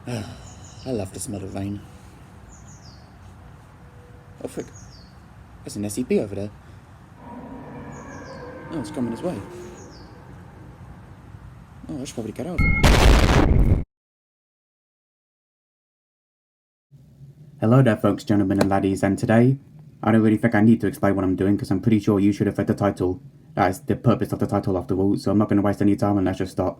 I love the smell of rain. Oh, frick. There's an SCP over there. Oh, it's coming his way. Oh, I should probably get out. Hello there, folks, gentlemen, and laddies, and today, I don't really think I need to explain what I'm doing because I'm pretty sure you should have read the title. That is the purpose of the title, after all, so I'm not going to waste any time and let's just start.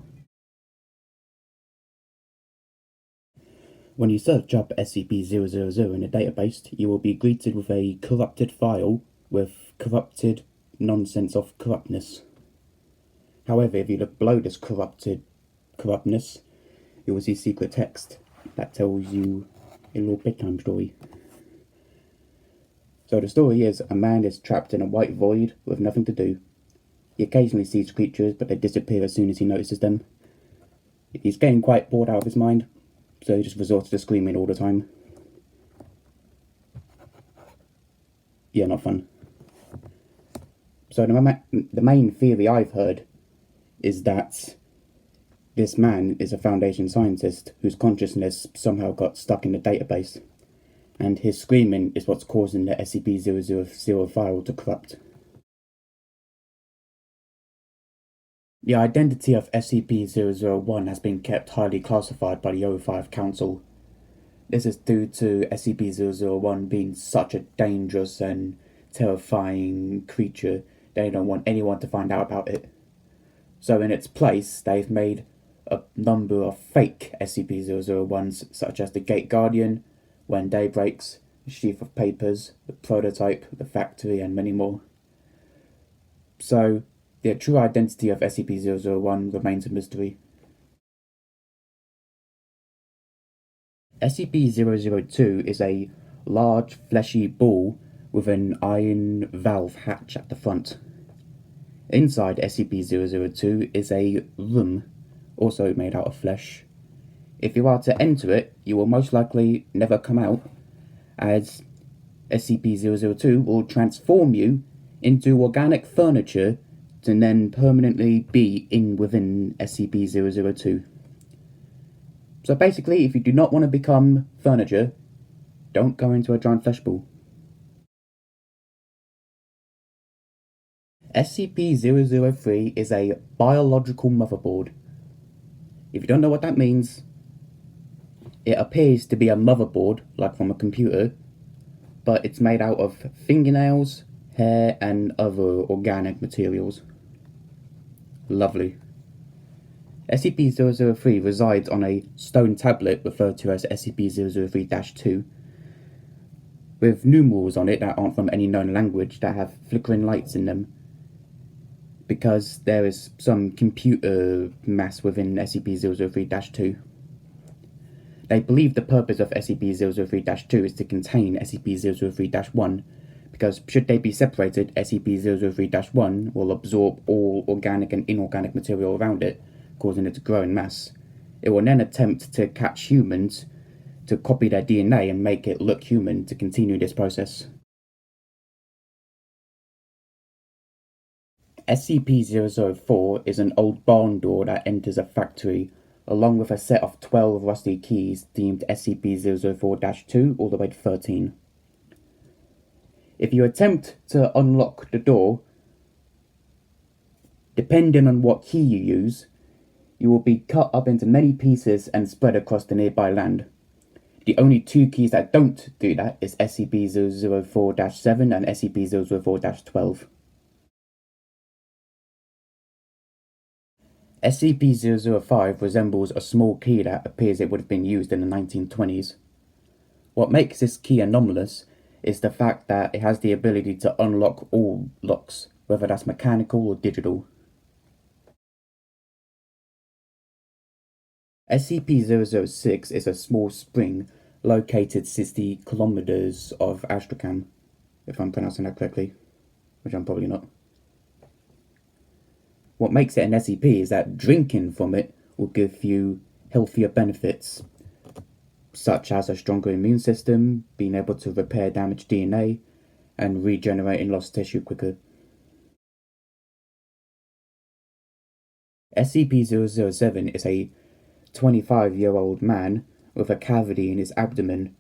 When you search up SCP-000 in a database, you will be greeted with a corrupted file with corrupted nonsense of corruptness. However, if you look below this corruptness, you will see secret text that tells you a little bedtime story. So the story is, a man is trapped in a white void with nothing to do. He occasionally sees creatures, but they disappear as soon as he notices them. He's getting quite bored out of his mind, so he just resorts to screaming all the time. Yeah, not fun. So the main theory I've heard is that this man is a Foundation scientist whose consciousness somehow got stuck in the database, and his screaming is what's causing the SCP-000 file to corrupt. The identity of SCP-001 has been kept highly classified by the O5 Council. This is due to SCP-001 being such a dangerous and terrifying creature, they don't want anyone to find out about it. So in its place, they've made a number of fake SCP-001s, such as the Gate Guardian, When Day Breaks, the Sheaf of Papers, the Prototype, the Factory, and many more. So, the true identity of SCP-001 remains a mystery. SCP-002 is a large, fleshy ball with an iron valve hatch at the front. Inside SCP-002 is a room, also made out of flesh. If you are to enter it, you will most likely never come out, as SCP-002 will transform you into organic furniture to then permanently be within SCP-002. So basically, if you do not want to become furniture, don't go into a giant flesh ball. SCP-003 is a biological motherboard. If you don't know what that means, it appears to be a motherboard, like from a computer, but it's made out of fingernails, hair, and other organic materials. Lovely. SCP-003 resides on a stone tablet referred to as SCP-003-2, with numerals on it that aren't from any known language that have flickering lights in them, because there is some computer mass within SCP-003-2. They believe the purpose of SCP-003-2 is to contain SCP-003-1, because should they be separated, SCP-003-1 will absorb all organic and inorganic material around it, causing it to grow in mass. It will then attempt to catch humans, to copy their DNA and make it look human to continue this process. SCP-004 is an old barn door that enters a factory, along with a set of 12 rusty keys deemed SCP-004-2 all the way to 13. If you attempt to unlock the door, depending on what key you use, you will be cut up into many pieces and spread across the nearby land. The only two keys that don't do that is SCP-004-7 and SCP-004-12. SCP-005 resembles a small key that appears it would have been used in the 1920s. What makes this key anomalous is the fact that it has the ability to unlock all locks, whether that's mechanical or digital. SCP-006 is a small spring located 60 kilometers of Astrakhan, if I'm pronouncing that correctly, which I'm probably not. What makes it an SCP is that drinking from it will give you healthier benefits, such as a stronger immune system, being able to repair damaged DNA, and regenerating lost tissue quicker. SCP-007 is a 25-year-old man with a cavity in its abdomen,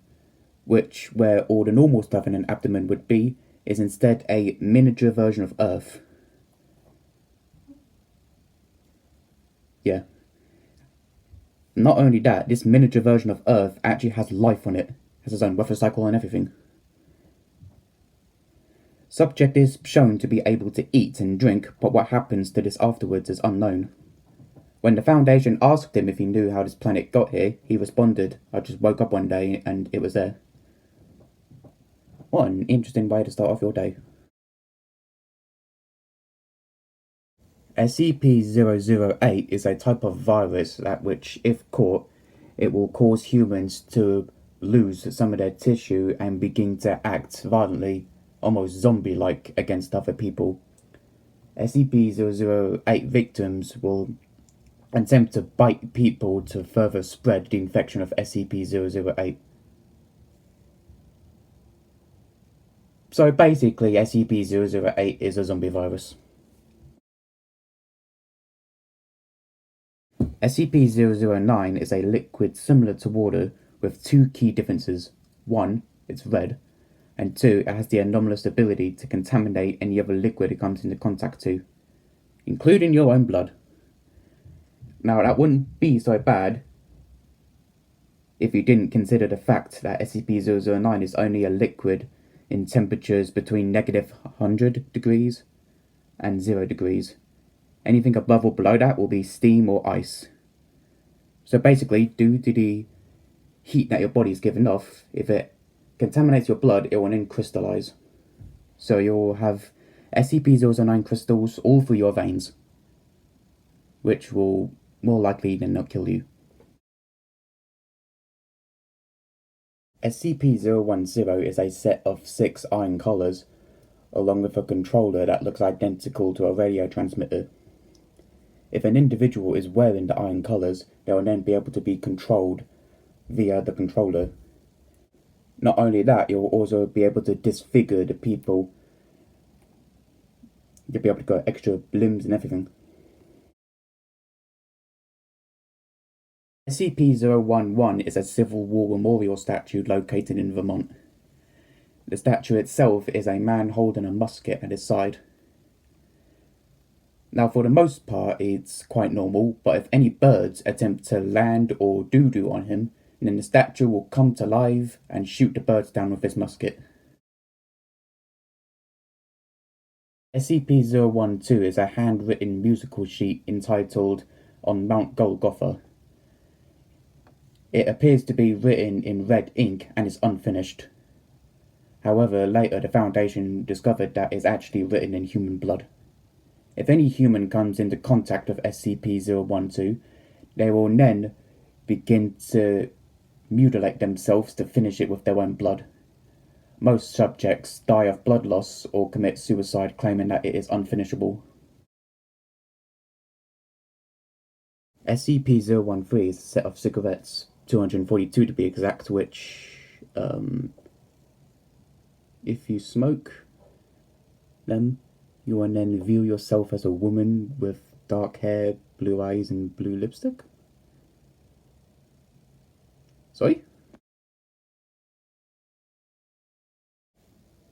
which, where all the normal stuff in an abdomen would be, is instead a miniature version of Earth. Yeah. Not only that, this miniature version of Earth actually has life on it, has its own weather cycle and everything. Subject is shown to be able to eat and drink, but what happens to this afterwards is unknown. When the Foundation asked him if he knew how this planet got here, he responded, "I just woke up one day and it was there." What an interesting way to start off your day. SCP-008 is a type of virus that which, if caught, it will cause humans to lose some of their tissue and begin to act violently, almost zombie-like, against other people. SCP-008 victims will attempt to bite people to further spread the infection of SCP-008. So basically, SCP-008 is a zombie virus. SCP-009 is a liquid similar to water with two key differences. One, it's red, and two, it has the anomalous ability to contaminate any other liquid it comes into contact to, including your own blood. Now, that wouldn't be so bad if you didn't consider the fact that SCP-009 is only a liquid in temperatures between -100 degrees and 0 degrees. Anything above or below that will be steam or ice. So basically, due to the heat that your body is giving off, if it contaminates your blood, it will then crystallize. So you'll have SCP-009 crystals all through your veins, which will more likely than not kill you. SCP-010 is a set of 6 iron collars, along with a controller that looks identical to a radio transmitter. If an individual is wearing the iron collars, they will then be able to be controlled via the controller. Not only that, you'll also be able to disfigure the people. You'll be able to go extra limbs and everything. SCP-011 is a Civil War memorial statue located in Vermont. The statue itself is a man holding a musket at his side. Now, for the most part, it's quite normal, but if any birds attempt to land or doo-doo on him, then the statue will come to life and shoot the birds down with his musket. SCP-012 is a handwritten musical sheet entitled "On Mount Golgotha." It appears to be written in red ink and is unfinished. However, later the Foundation discovered that it's actually written in human blood. If any human comes into contact with SCP-012, they will then begin to mutilate themselves to finish it with their own blood. Most subjects die of blood loss or commit suicide, claiming that it is unfinishable. SCP-013 is a set of cigarettes, 242 to be exact, which, if you smoke them, you will then view yourself as a woman with dark hair, blue eyes, and blue lipstick? Sorry?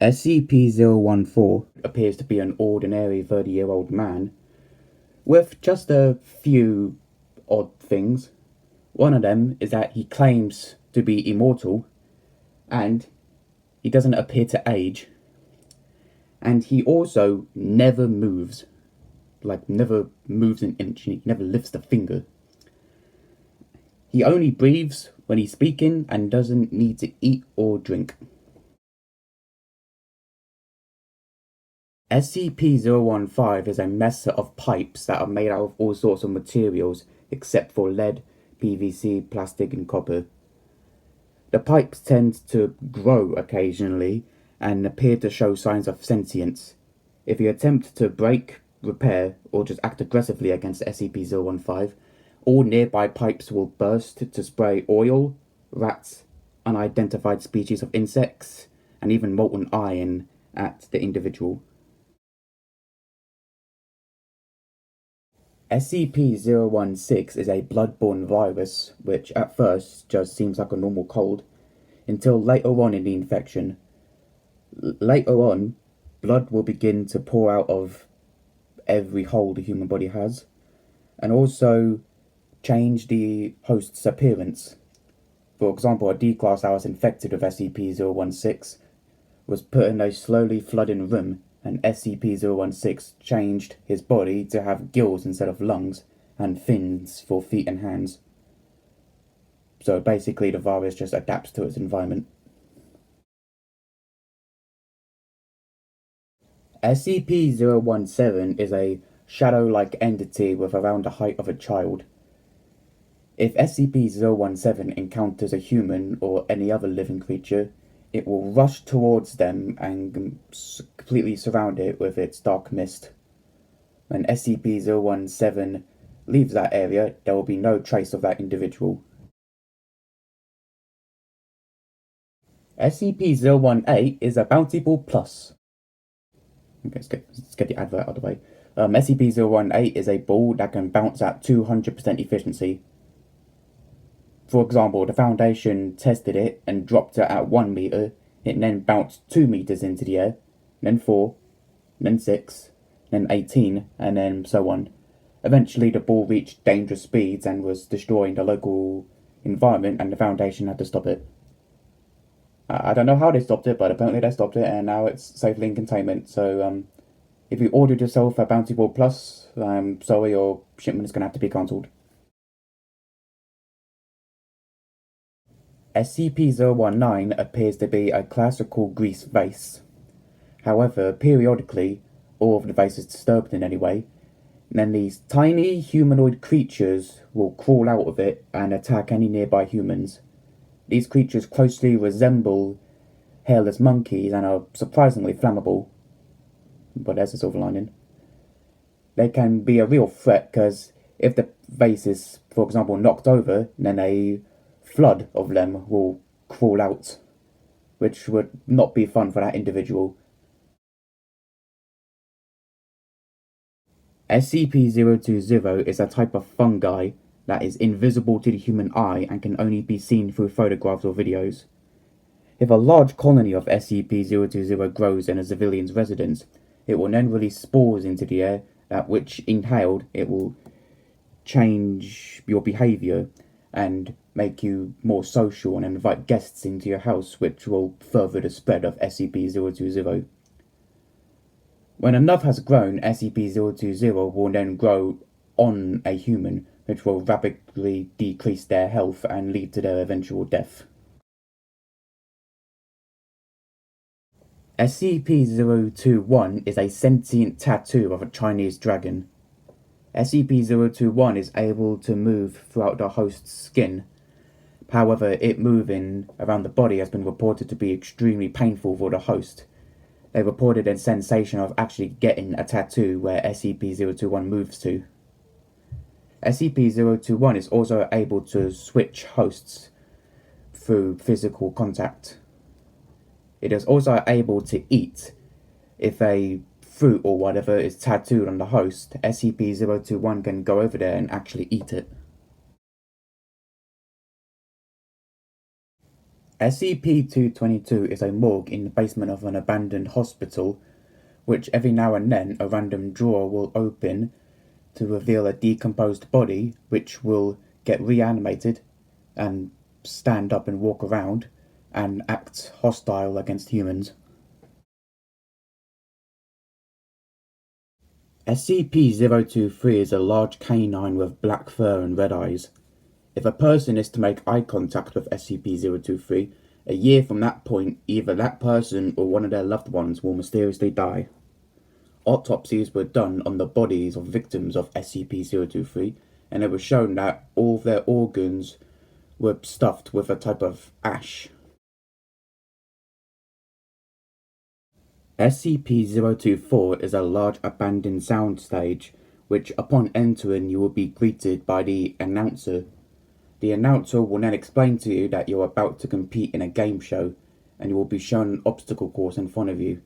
SCP-014 appears to be an ordinary 30-year-old man with just a few odd things. One of them is that he claims to be immortal, and he doesn't appear to age. And he also never moves. Like, never moves an inch. He never lifts a finger. He only breathes when he's speaking and doesn't need to eat or drink. SCP-015 is a mess of pipes that are made out of all sorts of materials except for lead, PVC, plastic, and copper. The pipes tend to grow occasionally and appear to show signs of sentience. If you attempt to break, repair, or just act aggressively against SCP-015, all nearby pipes will burst to spray oil, rats, unidentified species of insects, and even molten iron at the individual. SCP-016 is a blood-borne virus, which at first just seems like a normal cold, until later on in the infection. Later on, blood will begin to pour out of every hole the human body has, and also change the host's appearance. For example, a D-class that was infected with SCP-016 was put in a slowly flooding room, and SCP-016 changed his body to have gills instead of lungs and fins for feet and hands. So basically the virus just adapts to its environment. SCP-017 is a shadow-like entity with around the height of a child. If SCP-017 encounters a human or any other living creature, it will rush towards them and completely surround it with its dark mist. When SCP-017 leaves that area, there will be no trace of that individual. SCP-018 is a Bounty Ball Plus. Okay, let's get the advert out of the way. SCP-018 is a ball that can bounce at 200% efficiency. For example, the Foundation tested it and dropped it at 1 meter. It then bounced 2 meters into the air, then 4, then 6, then 18, and then so on. Eventually, the ball reached dangerous speeds and was destroying the local environment, and the Foundation had to stop it. I don't know how they stopped it, but apparently they stopped it, and now it's safely in containment. So, if you ordered yourself a Bounty Ball Plus, I'm sorry, your shipment is going to have to be cancelled. SCP-019 appears to be a classical grease vase. However, periodically, all of the vase is disturbed in any way, and then these tiny humanoid creatures will crawl out of it and attack any nearby humans. These creatures closely resemble hairless monkeys and are surprisingly flammable. But there's a silver lining. They can be a real threat because if the vase is, for example, knocked over, then a flood of them will crawl out, which would not be fun for that individual. SCP-020 is a type of fungi that is invisible to the human eye and can only be seen through photographs or videos. If a large colony of SCP-020 grows in a civilian's residence, it will then release spores into the air, that which inhaled it will change your behaviour and make you more social and invite guests into your house, which will further the spread of SCP-020. When enough has grown, SCP-020 will then grow on a human, which will rapidly decrease their health and lead to their eventual death. SCP-021 is a sentient tattoo of a Chinese dragon. SCP-021 is able to move throughout the host's skin. However, it moving around the body has been reported to be extremely painful for the host. They reported a sensation of actually getting a tattoo where SCP-021 moves to. SCP-021 is also able to switch hosts through physical contact. It is also able to eat. If a fruit or whatever is tattooed on the host, SCP-021 can go over there and actually eat it. SCP-222 is a morgue in the basement of an abandoned hospital, which every now and then a random drawer will open to reveal a decomposed body, which will get reanimated and stand up and walk around and act hostile against humans. SCP-023 is a large canine with black fur and red eyes. If a person is to make eye contact with SCP-023, a year from that point, either that person or one of their loved ones will mysteriously die. Autopsies were done on the bodies of victims of SCP-023, and it was shown that all of their organs were stuffed with a type of ash. SCP-024 is a large abandoned soundstage, which upon entering you will be greeted by the announcer. The announcer will then explain to you that you're about to compete in a game show, and you will be shown an obstacle course in front of you.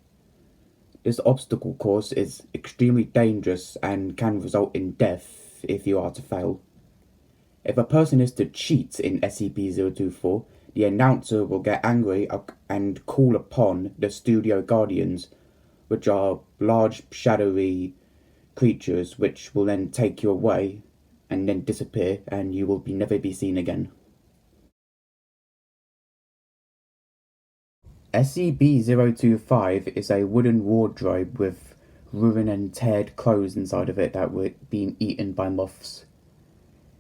This obstacle course is extremely dangerous and can result in death if you are to fail. If a person is to cheat in SCP-024, the announcer will get angry and call upon the studio guardians, which are large, shadowy creatures which will then take you away and then disappear, and you will never be seen again. SCP-025 is a wooden wardrobe with ruined and teared clothes inside of it that were being eaten by moths.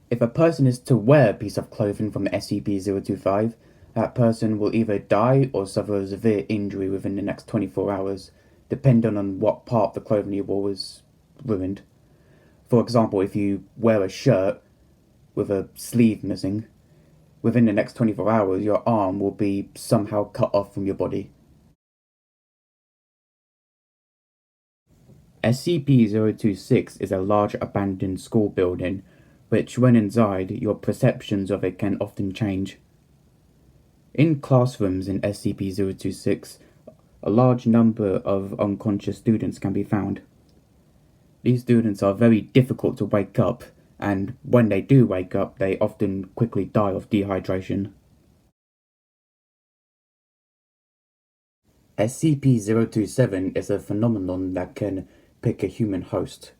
If a person is to wear a piece of clothing from SCP-025, that person will either die or suffer a severe injury within the next 24 hours, depending on what part of the clothing you wore was ruined. For example, if you wear a shirt with a sleeve missing, within the next 24 hours your arm will be somehow cut off from your body. SCP-026 is a large abandoned school building, which when inside, your perceptions of it can often change. In classrooms in SCP-026, a large number of unconscious students can be found. These students are very difficult to wake up, and when they do wake up, they often quickly die of dehydration. SCP-027 is a phenomenon that can pick a human host.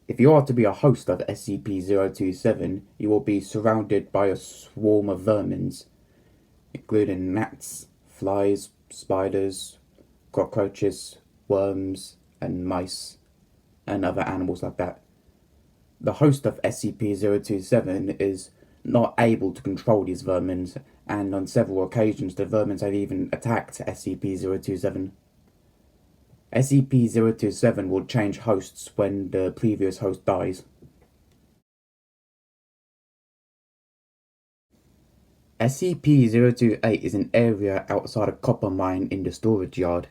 If you are to be a host of SCP-027, you will be surrounded by a swarm of vermins, including gnats, flies, spiders, cockroaches, worms, and mice, and other animals like that. The host of SCP-027 is not able to control these vermin, and on several occasions the vermin have even attacked SCP-027. SCP-027 will change hosts when the previous host dies. SCP-028 is an area outside a copper mine in the storage yard.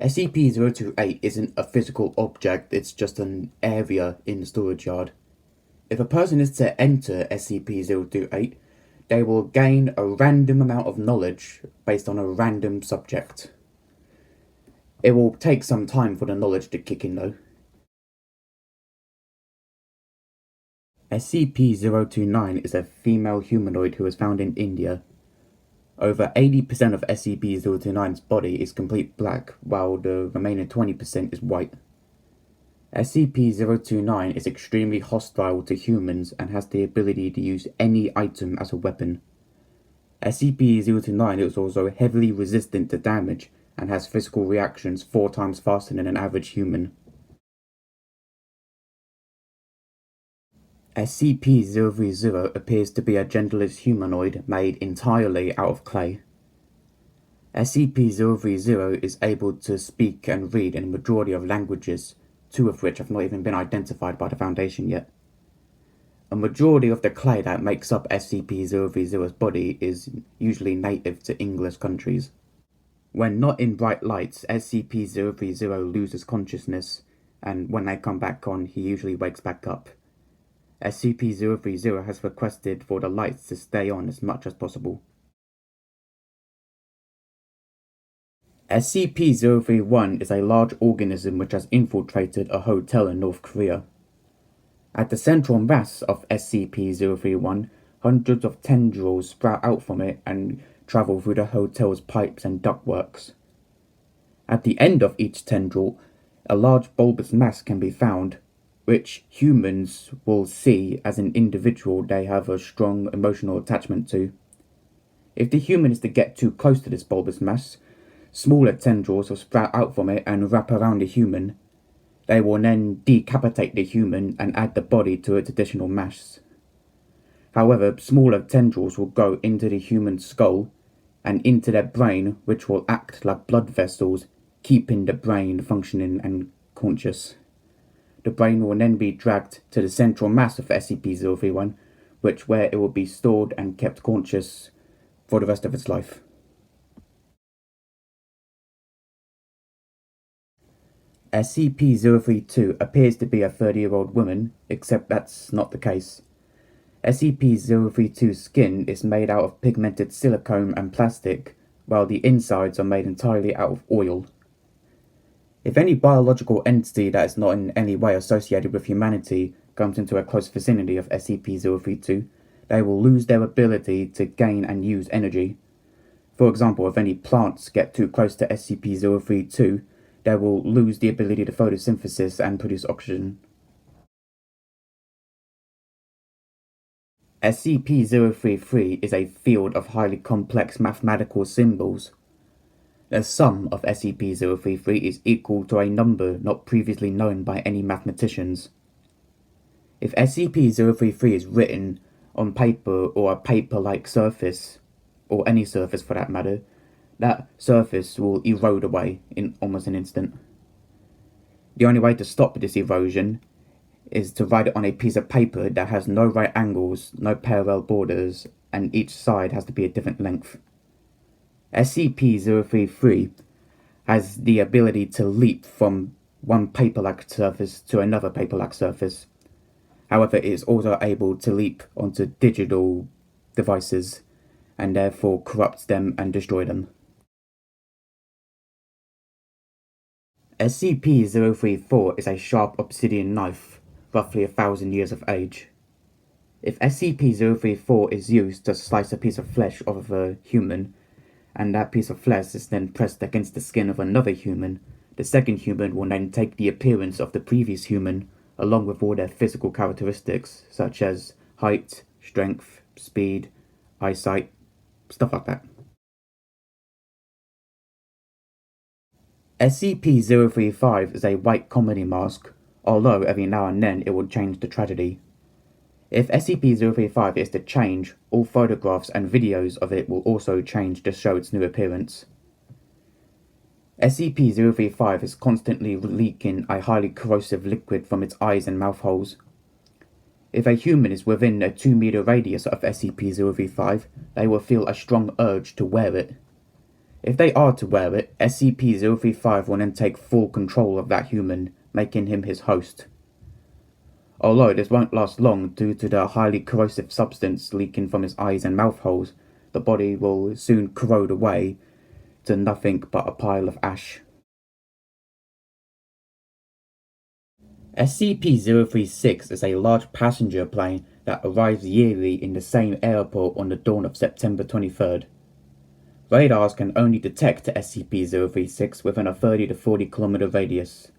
SCP-028 isn't a physical object, it's just an area in the storage yard. If a person is to enter SCP-028, they will gain a random amount of knowledge based on a random subject. It will take some time for the knowledge to kick in though. SCP-029 is a female humanoid who was found in India. Over 80% of SCP-029's body is complete black, while the remaining 20% is white. SCP-029 is extremely hostile to humans and has the ability to use any item as a weapon. SCP-029 is also heavily resistant to damage and has physical reactions 4 times faster than an average human. SCP-030 appears to be a genderless humanoid made entirely out of clay. SCP-030 is able to speak and read in a majority of languages, 2 of which have not even been identified by the Foundation yet. A majority of the clay that makes up SCP-030's body is usually native to English countries. When not in bright lights, SCP-030 loses consciousness, and when they come back on, he usually wakes back up. SCP-030 has requested for the lights to stay on as much as possible. SCP-031 is a large organism which has infiltrated a hotel in North Korea. At the central mass of SCP-031, hundreds of tendrils sprout out from it and travel through the hotel's pipes and ductworks. At the end of each tendril, a large bulbous mass can be found, which humans will see as an individual they have a strong emotional attachment to. If the human is to get too close to this bulbous mass, smaller tendrils will sprout out from it and wrap around the human. They will then decapitate the human and add the body to its additional mass. However, smaller tendrils will go into the human's skull and into their brain, which will act like blood vessels, keeping the brain functioning and conscious. The brain will then be dragged to the central mass of SCP-031, where it will be stored and kept conscious for the rest of its life. SCP-032 appears to be a 30-year-old woman, except that's not the case. SCP-032's skin is made out of pigmented silicone and plastic, while the insides are made entirely out of oil. If any biological entity that is not in any way associated with humanity comes into a close vicinity of SCP-032, they will lose their ability to gain and use energy. For example, if any plants get too close to SCP-032, they will lose the ability to photosynthesis and produce oxygen. SCP-033 is a field of highly complex mathematical symbols. The sum of SCP-033 is equal to a number not previously known by any mathematicians. If SCP-033 is written on paper or a paper-like surface, or any surface for that matter, that surface will erode away in almost an instant. The only way to stop this erosion is to write it on a piece of paper that has no right angles, no parallel borders, and each side has to be a different length. SCP-033 has the ability to leap from one paper-like surface to another paper-like surface. However, it is also able to leap onto digital devices and therefore corrupt them and destroy them. SCP-034 is a sharp obsidian knife, roughly 1,000 years of age. If SCP-034 is used to slice a piece of flesh of a human, and that piece of flesh is then pressed against the skin of another human, the second human will then take the appearance of the previous human, along with all their physical characteristics, such as height, strength, speed, eyesight, stuff like that. SCP-035 is a white comedy mask, although every now and then it will change to tragedy. If SCP-035 is to change, all photographs and videos of it will also change to show its new appearance. SCP-035 is constantly leaking a highly corrosive liquid from its eyes and mouth holes. If a human is within a 2-meter radius of SCP-035, they will feel a strong urge to wear it. If they are to wear it, SCP-035 will then take full control of that human, making him his host. Although this won't last long due to the highly corrosive substance leaking from his eyes and mouth holes, the body will soon corrode away to nothing but a pile of ash. SCP-036 is a large passenger plane that arrives yearly in the same airport on the dawn of September 23rd. Radars can only detect SCP-036 within a 30 to 40 kilometer radius.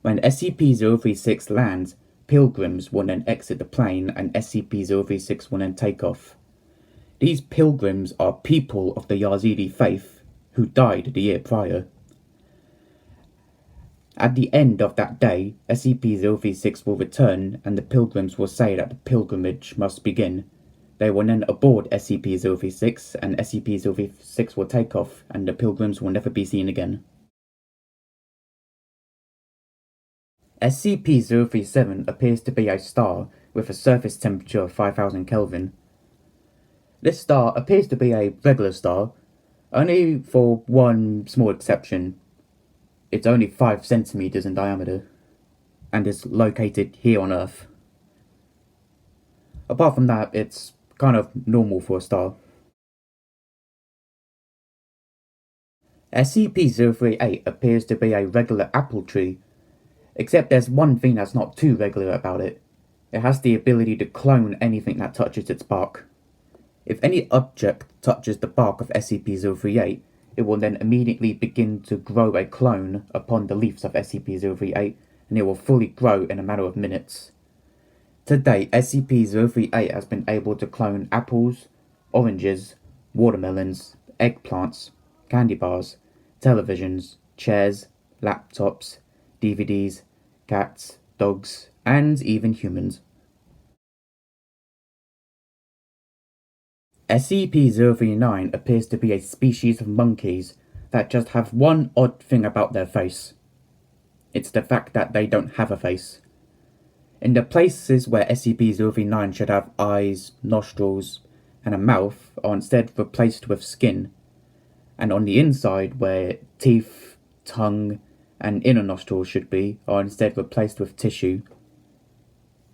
When SCP-036 lands, pilgrims will then exit the plane and SCP-036 will then take off. These pilgrims are people of the Yazidi faith who died the year prior. At the end of that day, SCP-036 will return and the pilgrims will say that the pilgrimage must begin. They will then aboard SCP-036 and SCP-036 will take off and the pilgrims will never be seen again. SCP-037 appears to be a star with a surface temperature of 5000 Kelvin. This star appears to be a regular star, only for one small exception. It's only 5 centimeters in diameter, and is located here on Earth. Apart from that, it's kind of normal for a star. SCP-038 appears to be a regular apple tree, except there's one thing that's not too regular about it. It has the ability to clone anything that touches its bark. If any object touches the bark of SCP-038, it will then immediately begin to grow a clone upon the leaves of SCP-038, and it will fully grow in a matter of minutes. To date, SCP-038 has been able to clone apples, oranges, watermelons, eggplants, candy bars, televisions, chairs, laptops, DVDs, cats, dogs, and even humans. SCP-039 appears to be a species of monkeys that just have one odd thing about their face. It's the fact that they don't have a face. In the places where SCP-039 should have eyes, nostrils, and a mouth are instead replaced with skin, and on the inside where teeth, tongue, and inner nostrils should be are instead replaced with tissue.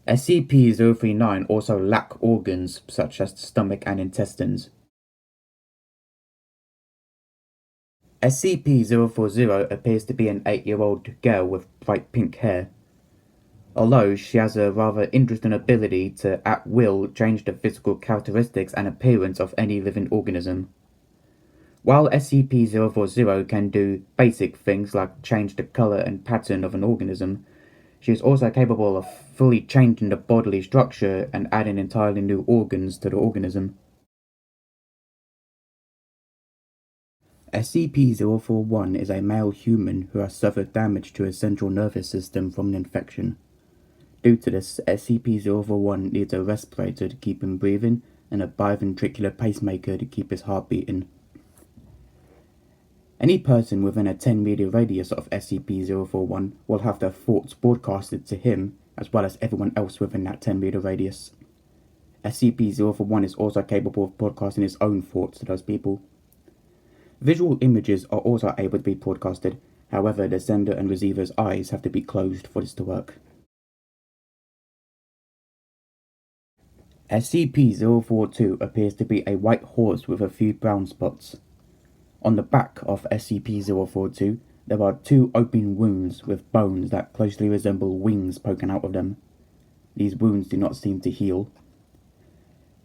SCP-039 also lack organs such as the stomach and intestines. SCP-040 appears to be an 8-year-old girl with bright pink hair. Although she has a rather interesting ability to at will change the physical characteristics and appearance of any living organism. While SCP-040 can do basic things like change the color and pattern of an organism, she is also capable of fully changing the bodily structure and adding entirely new organs to the organism. SCP-041 is a male human who has suffered damage to his central nervous system from an infection. Due to this, SCP-041 needs a respirator to keep him breathing and a biventricular pacemaker to keep his heart beating. Any person within a 10-meter radius of SCP-041 will have their thoughts broadcasted to him as well as everyone else within that 10-meter radius. SCP-041 is also capable of broadcasting his own thoughts to those people. Visual images are also able to be broadcasted, however the sender and receiver's eyes have to be closed for this to work. SCP-042 appears to be a white horse with a few brown spots. On the back of SCP-042, there are 2 open wounds with bones that closely resemble wings poking out of them. These wounds do not seem to heal.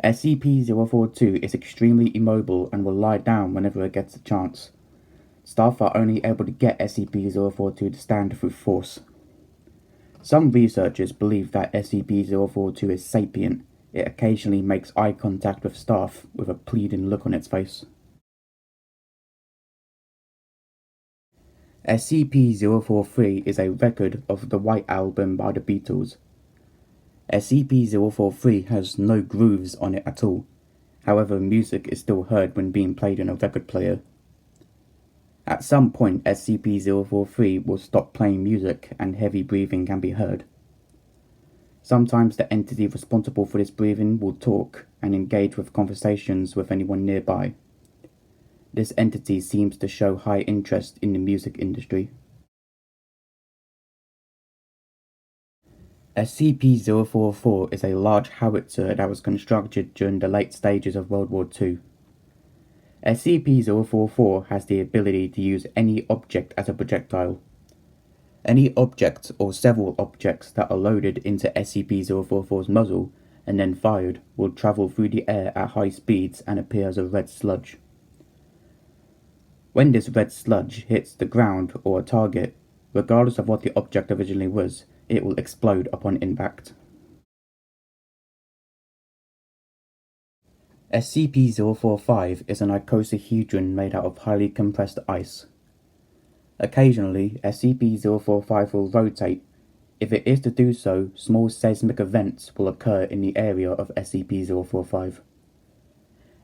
SCP-042 is extremely immobile and will lie down whenever it gets a chance. Staff are only able to get SCP-042 to stand through force. Some researchers believe that SCP-042 is sapient. It occasionally makes eye contact with staff with a pleading look on its face. SCP-043 is a record of the White Album by the Beatles. SCP-043 has no grooves on it at all. However, music is still heard when being played in a record player. At some point, SCP-043 will stop playing music and heavy breathing can be heard. Sometimes the entity responsible for this breathing will talk and engage with conversations with anyone nearby. This entity seems to show high interest in the music industry. SCP-044 is a large howitzer that was constructed during the late stages of World War II. SCP-044 has the ability to use any object as a projectile. Any object or several objects that are loaded into SCP-044's muzzle and then fired will travel through the air at high speeds and appear as a red sludge. When this red sludge hits the ground or a target, regardless of what the object originally was, it will explode upon impact. SCP-045 is an icosahedron made out of highly compressed ice. Occasionally, SCP-045 will rotate. If it is to do so, small seismic events will occur in the area of SCP-045.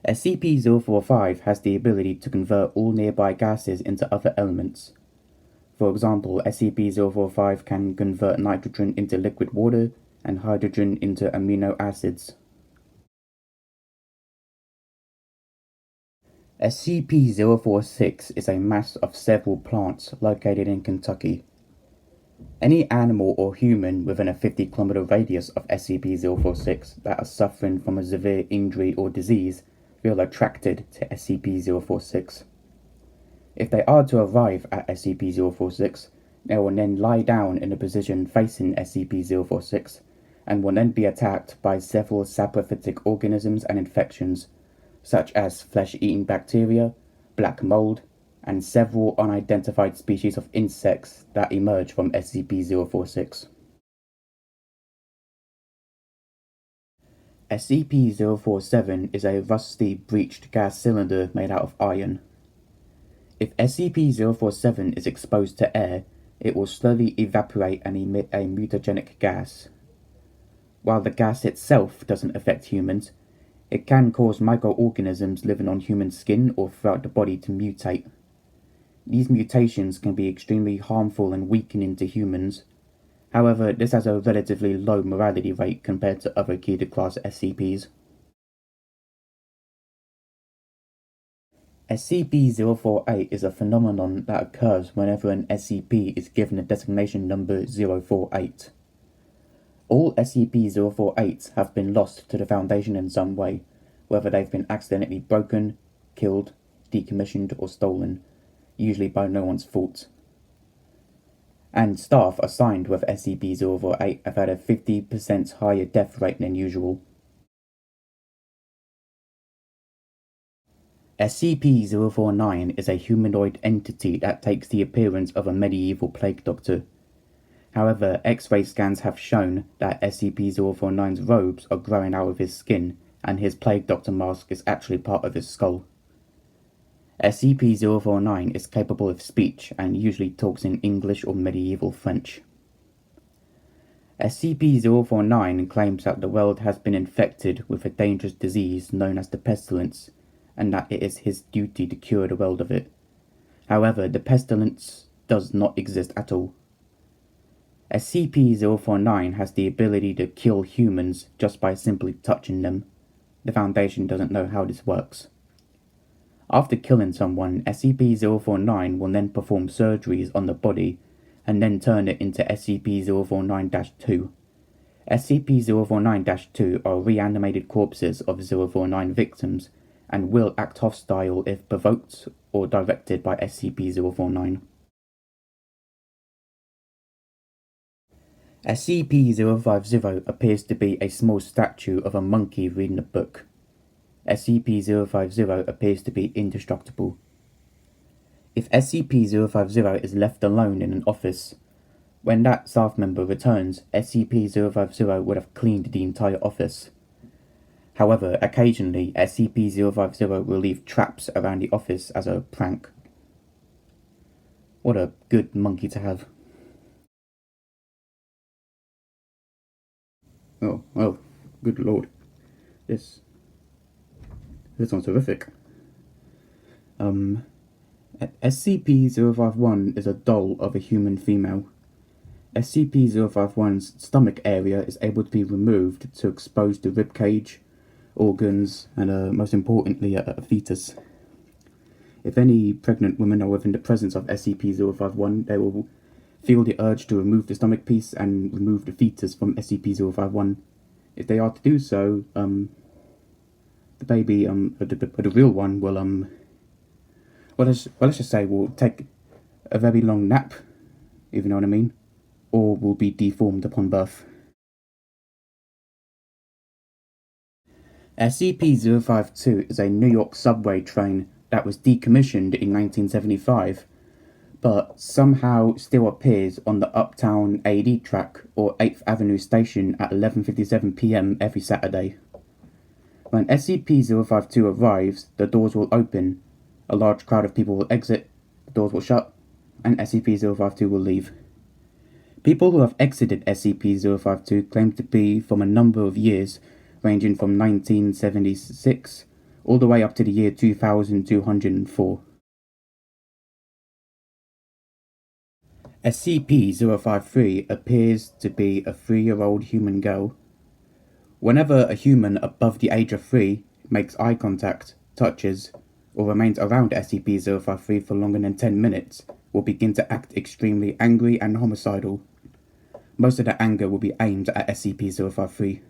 SCP-045 has the ability to convert all nearby gases into other elements. For example, SCP-045 can convert nitrogen into liquid water and hydrogen into amino acids. SCP-046 is a mass of several plants located in Kentucky. Any animal or human within a 50-kilometer radius of SCP-046 that are suffering from a severe injury or disease feel attracted to SCP-046. If they are to arrive at SCP-046, they will then lie down in a position facing SCP-046 and will then be attacked by several saprophytic organisms and infections, such as flesh-eating bacteria, black mold, and several unidentified species of insects that emerge from SCP-046. SCP-047 is a rusty, breached gas cylinder made out of iron. If SCP-047 is exposed to air, it will slowly evaporate and emit a mutagenic gas. While the gas itself doesn't affect humans, it can cause microorganisms living on human skin or throughout the body to mutate. These mutations can be extremely harmful and weakening to humans. However, this has a relatively low mortality rate compared to other Keter-class SCPs. SCP-048 is a phenomenon that occurs whenever an SCP is given a designation number 048. All SCP-048s have been lost to the Foundation in some way, whether they've been accidentally broken, killed, decommissioned, or stolen. usually by no one's fault. And staff assigned with SCP-048 have had a 50% higher death rate than usual. SCP-049 is a humanoid entity that takes the appearance of a medieval plague doctor. However, X-ray scans have shown that SCP-049's robes are growing out of his skin, and his plague doctor mask is actually part of his skull. SCP-049 is capable of speech and usually talks in English or medieval French. SCP-049 claims that the world has been infected with a dangerous disease known as the pestilence, and that it is his duty to cure the world of it. However, the pestilence does not exist at all. SCP-049 has the ability to kill humans just by simply touching them. The Foundation doesn't know how this works. After killing someone, SCP-049 will then perform surgeries on the body and then turn it into SCP-049-2. SCP-049-2 are reanimated corpses of 049 victims and will act hostile if provoked or directed by SCP-049. SCP-050 appears to be a small statue of a monkey reading a book. SCP-050 appears to be indestructible. If SCP-050 is left alone in an office, when that staff member returns, SCP-050 would have cleaned the entire office. However, occasionally, SCP-050 will leave traps around the office as a prank. What a good monkey to have. Oh, good lord. This sounds horrific. SCP-051 is a doll of a human female. SCP-051's stomach area is able to be removed to expose the ribcage, organs, and most importantly, a fetus. If any pregnant women are within the presence of SCP-051, they will feel the urge to remove the stomach piece and remove the fetus from SCP-051. If they are to do so, the baby, the real one will, let's just say will take a very long nap, if you know what I mean, or will be deformed upon birth. SCP-052 is a New York subway train that was decommissioned in 1975, but somehow still appears on the Uptown AD track or 8th Avenue station at 11:57 p.m. every Saturday. When SCP-052 arrives, the doors will open, a large crowd of people will exit, the doors will shut, and SCP-052 will leave. People who have exited SCP-052 claim to be from a number of years, ranging from 1976 all the way up to the year 2204. SCP-053 appears to be a 3-year-old human girl. Whenever a human above the age of 3 makes eye contact, touches, or remains around SCP-053 for longer than 10 minutes, will begin to act extremely angry and homicidal. Most of the anger will be aimed at SCP-053.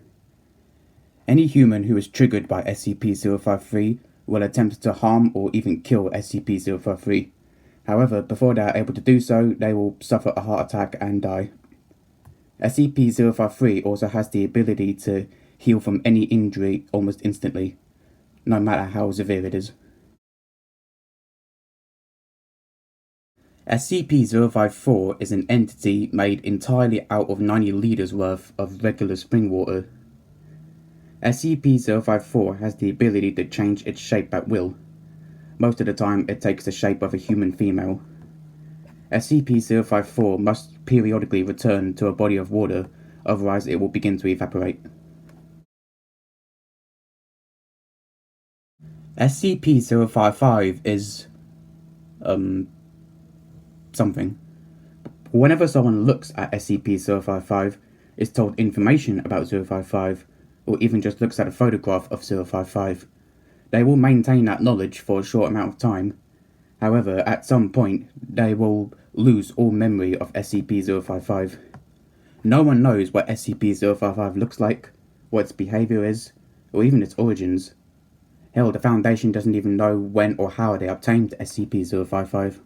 Any human who is triggered by SCP-053 will attempt to harm or even kill SCP-053. However, before they are able to do so, they will suffer a heart attack and die. SCP-053 also has the ability to heal from any injury almost instantly, no matter how severe it is. SCP-054 is an entity made entirely out of 90 litres worth of regular spring water. SCP-054 has the ability to change its shape at will. Most of the time, it takes the shape of a human female. SCP-054 must periodically return to a body of water, otherwise it will begin to evaporate. SCP-055 is, something. Whenever someone looks at SCP-055, is told information about 055, or even just looks at a photograph of 055, they will maintain that knowledge for a short amount of time. However, at some point, they will lose all memory of SCP-055. No one knows what SCP-055 looks like, what its behavior is, or even its origins. Hell, the Foundation doesn't even know when or how they obtained SCP-055.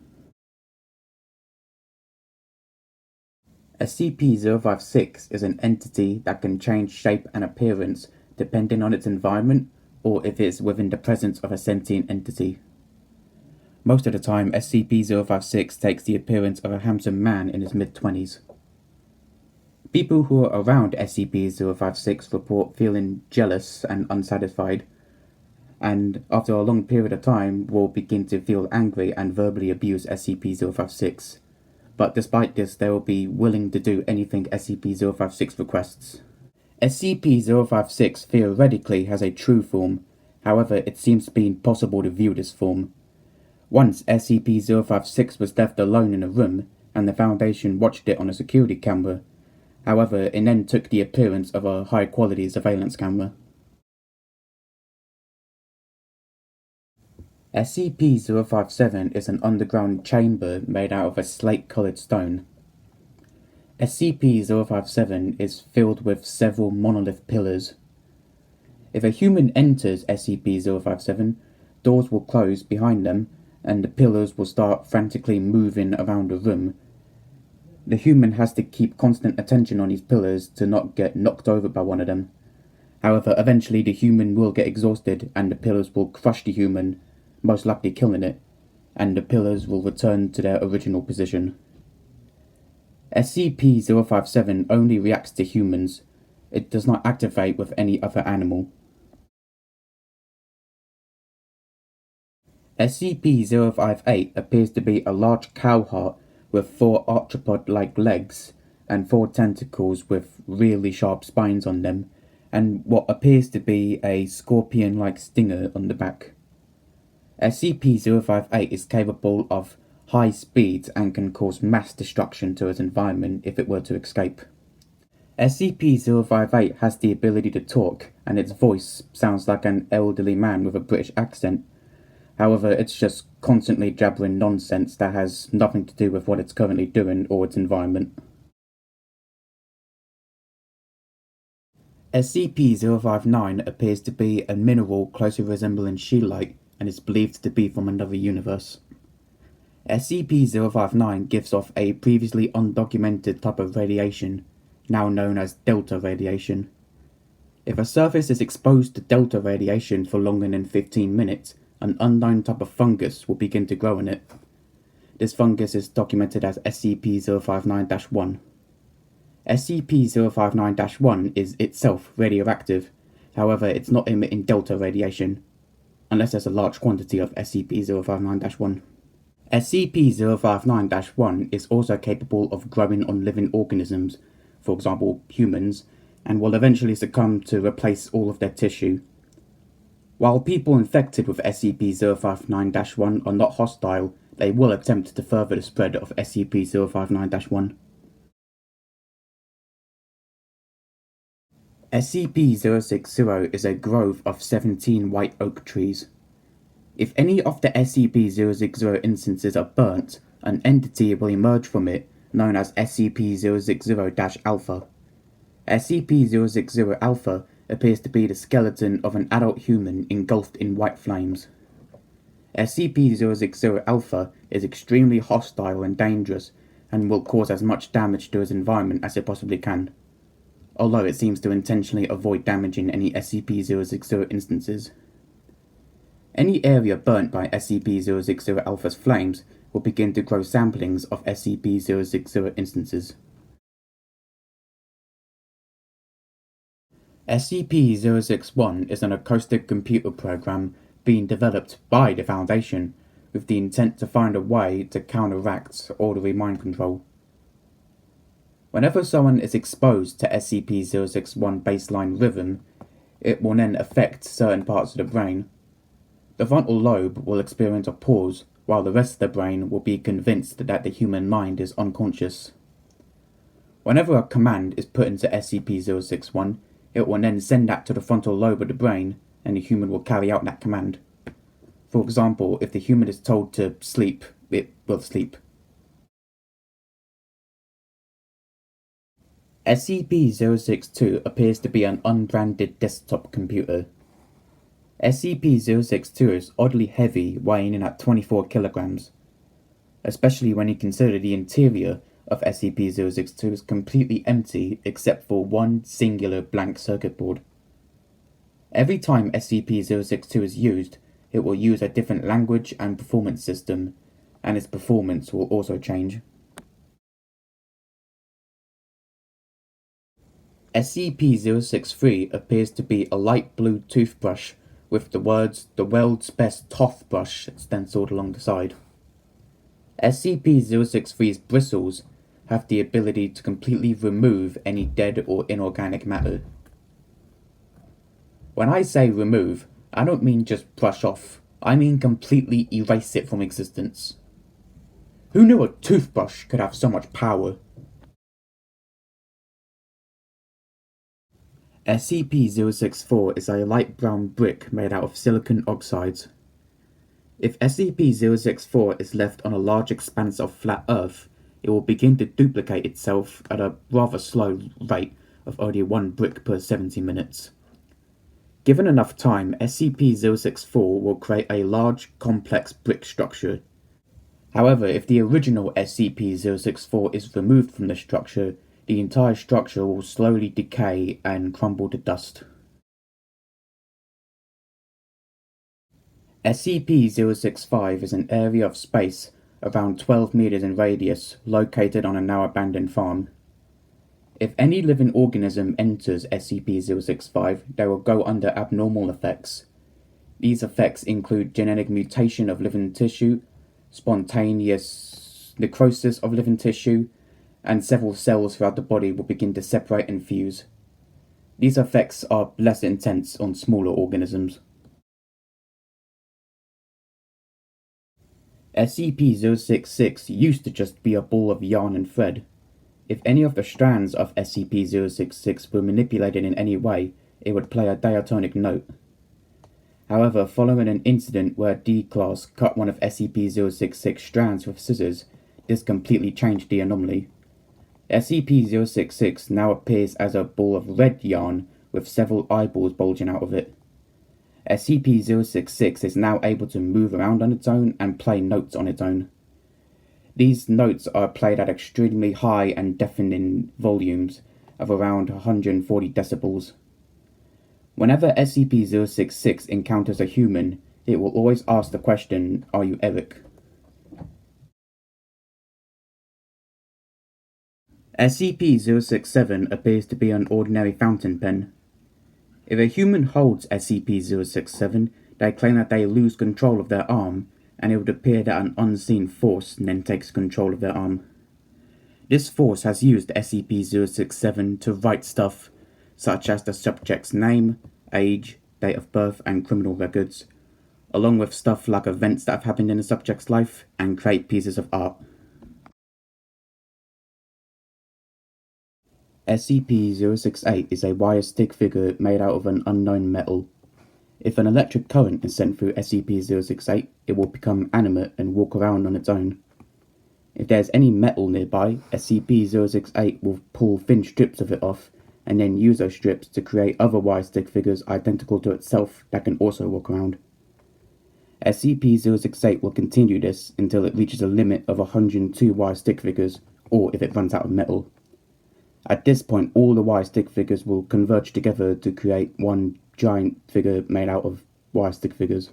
SCP-056 is an entity that can change shape and appearance depending on its environment or if it is within the presence of a sentient entity. Most of the time, SCP-056 takes the appearance of a handsome man in his mid-20s. People who are around SCP-056 report feeling jealous and unsatisfied, and after a long period of time will begin to feel angry and verbally abuse SCP-056. But despite this, they will be willing to do anything SCP-056 requests. SCP-056 theoretically has a true form, however it seems to be impossible to view this form. Once SCP-056 was left alone in a room, and the Foundation watched it on a security camera. However, it then took the appearance of a high-quality surveillance camera. SCP-057 is an underground chamber made out of a slate-coloured stone. SCP-057 is filled with several monolith pillars. If a human enters SCP-057, doors will close behind them and the pillars will start frantically moving around the room. The human has to keep constant attention on these pillars to not get knocked over by one of them. However, eventually the human will get exhausted and the pillars will crush the human, most likely killing it, and the pillars will return to their original position. SCP-057 only reacts to humans. It does not activate with any other animal. SCP-058 appears to be a large cow heart with 4 arthropod-like legs and 4 tentacles with really sharp spines on them, and what appears to be a scorpion-like stinger on the back. SCP-058 is capable of high speeds and can cause mass destruction to its environment if it were to escape. SCP-058 has the ability to talk, and its voice sounds like an elderly man with a British accent. However, it's just constantly jabbering nonsense that has nothing to do with what it's currently doing or its environment. SCP-059 appears to be a mineral closely resembling scheelite and is believed to be from another universe. SCP-059 gives off a previously undocumented type of radiation, now known as delta radiation. If a surface is exposed to delta radiation for longer than 15 minutes, an unknown type of fungus will begin to grow in it. This fungus is documented as SCP-059-1. SCP-059-1 is itself radioactive, however it's not emitting delta radiation, unless there's a large quantity of SCP-059-1. SCP-059-1 is also capable of growing on living organisms, for example humans, and will eventually succumb to replace all of their tissue. While people infected with SCP-059-1 are not hostile, they will attempt to further the spread of SCP-059-1. SCP-060 is a grove of 17 white oak trees. If any of the SCP-060 instances are burnt, an entity will emerge from it, known as SCP-060-Alpha. SCP-060-Alpha appears to be the skeleton of an adult human engulfed in white flames. SCP-060-Alpha is extremely hostile and dangerous, and will cause as much damage to its environment as it possibly can, although it seems to intentionally avoid damaging any SCP-060 instances. Any area burnt by SCP-060-Alpha's flames will begin to grow samplings of SCP-060 instances. SCP-061 is an acoustic computer program being developed by the Foundation with the intent to find a way to counteract orderly mind control. Whenever someone is exposed to SCP-061 baseline rhythm, it will then affect certain parts of the brain. The frontal lobe will experience a pause, while the rest of the brain will be convinced that the human mind is unconscious. Whenever a command is put into SCP-061, it will then send that to the frontal lobe of the brain, and the human will carry out that command. For example, if the human is told to sleep, it will sleep. SCP-062 appears to be an unbranded desktop computer. SCP-062 is oddly heavy, weighing in at 24 kilograms. Especially when you consider the interior of SCP-062 is completely empty except for one singular blank circuit board. Every time SCP-062 is used, it will use a different language and performance system, and its performance will also change. SCP-063 appears to be a light blue toothbrush with the words "The World's Best Toothbrush" stenciled along the side. SCP-063's bristles have the ability to completely remove any dead or inorganic matter. When I say remove, I don't mean just brush off, I mean completely erase it from existence. Who knew a toothbrush could have so much power? SCP-064 is a light brown brick made out of silicon oxides. If SCP-064 is left on a large expanse of flat Earth, it will begin to duplicate itself at a rather slow rate of only 1 brick per 70 minutes. Given enough time, SCP-064 will create a large, complex brick structure. However, if the original SCP-064 is removed from the structure, the entire structure will slowly decay and crumble to dust. SCP-065 is an area of space around 12 meters in radius, located on a now abandoned farm. If any living organism enters SCP-065, they will go under abnormal effects. These effects include genetic mutation of living tissue, spontaneous necrosis of living tissue, and several cells throughout the body will begin to separate and fuse. These effects are less intense on smaller organisms. SCP-066 used to just be a ball of yarn and thread. If any of the strands of SCP-066 were manipulated in any way, it would play a diatonic note. However, following an incident where D-Class cut one of SCP-066's strands with scissors, this completely changed the anomaly. SCP-066 now appears as a ball of red yarn with several eyeballs bulging out of it. SCP-066 is now able to move around on its own and play notes on its own. These notes are played at extremely high and deafening volumes of around 140 decibels. Whenever SCP-066 encounters a human, it will always ask the question, "Are you Eric?" SCP-067 appears to be an ordinary fountain pen. If a human holds SCP-067, they claim that they lose control of their arm, and it would appear that an unseen force then takes control of their arm. This force has used SCP-067 to write stuff such as the subject's name, age, date of birth, and criminal records, along with stuff like events that have happened in the subject's life, and create pieces of art. SCP-068 is a wire stick figure made out of an unknown metal. If an electric current is sent through SCP-068, it will become animate and walk around on its own. If there is any metal nearby, SCP-068 will pull thin strips of it off, and then use those strips to create other wire stick figures identical to itself that can also walk around. SCP-068 will continue this until it reaches a limit of 102 wire stick figures, or if it runs out of metal. At this point, all the wire stick figures will converge together to create one giant figure made out of wire stick figures.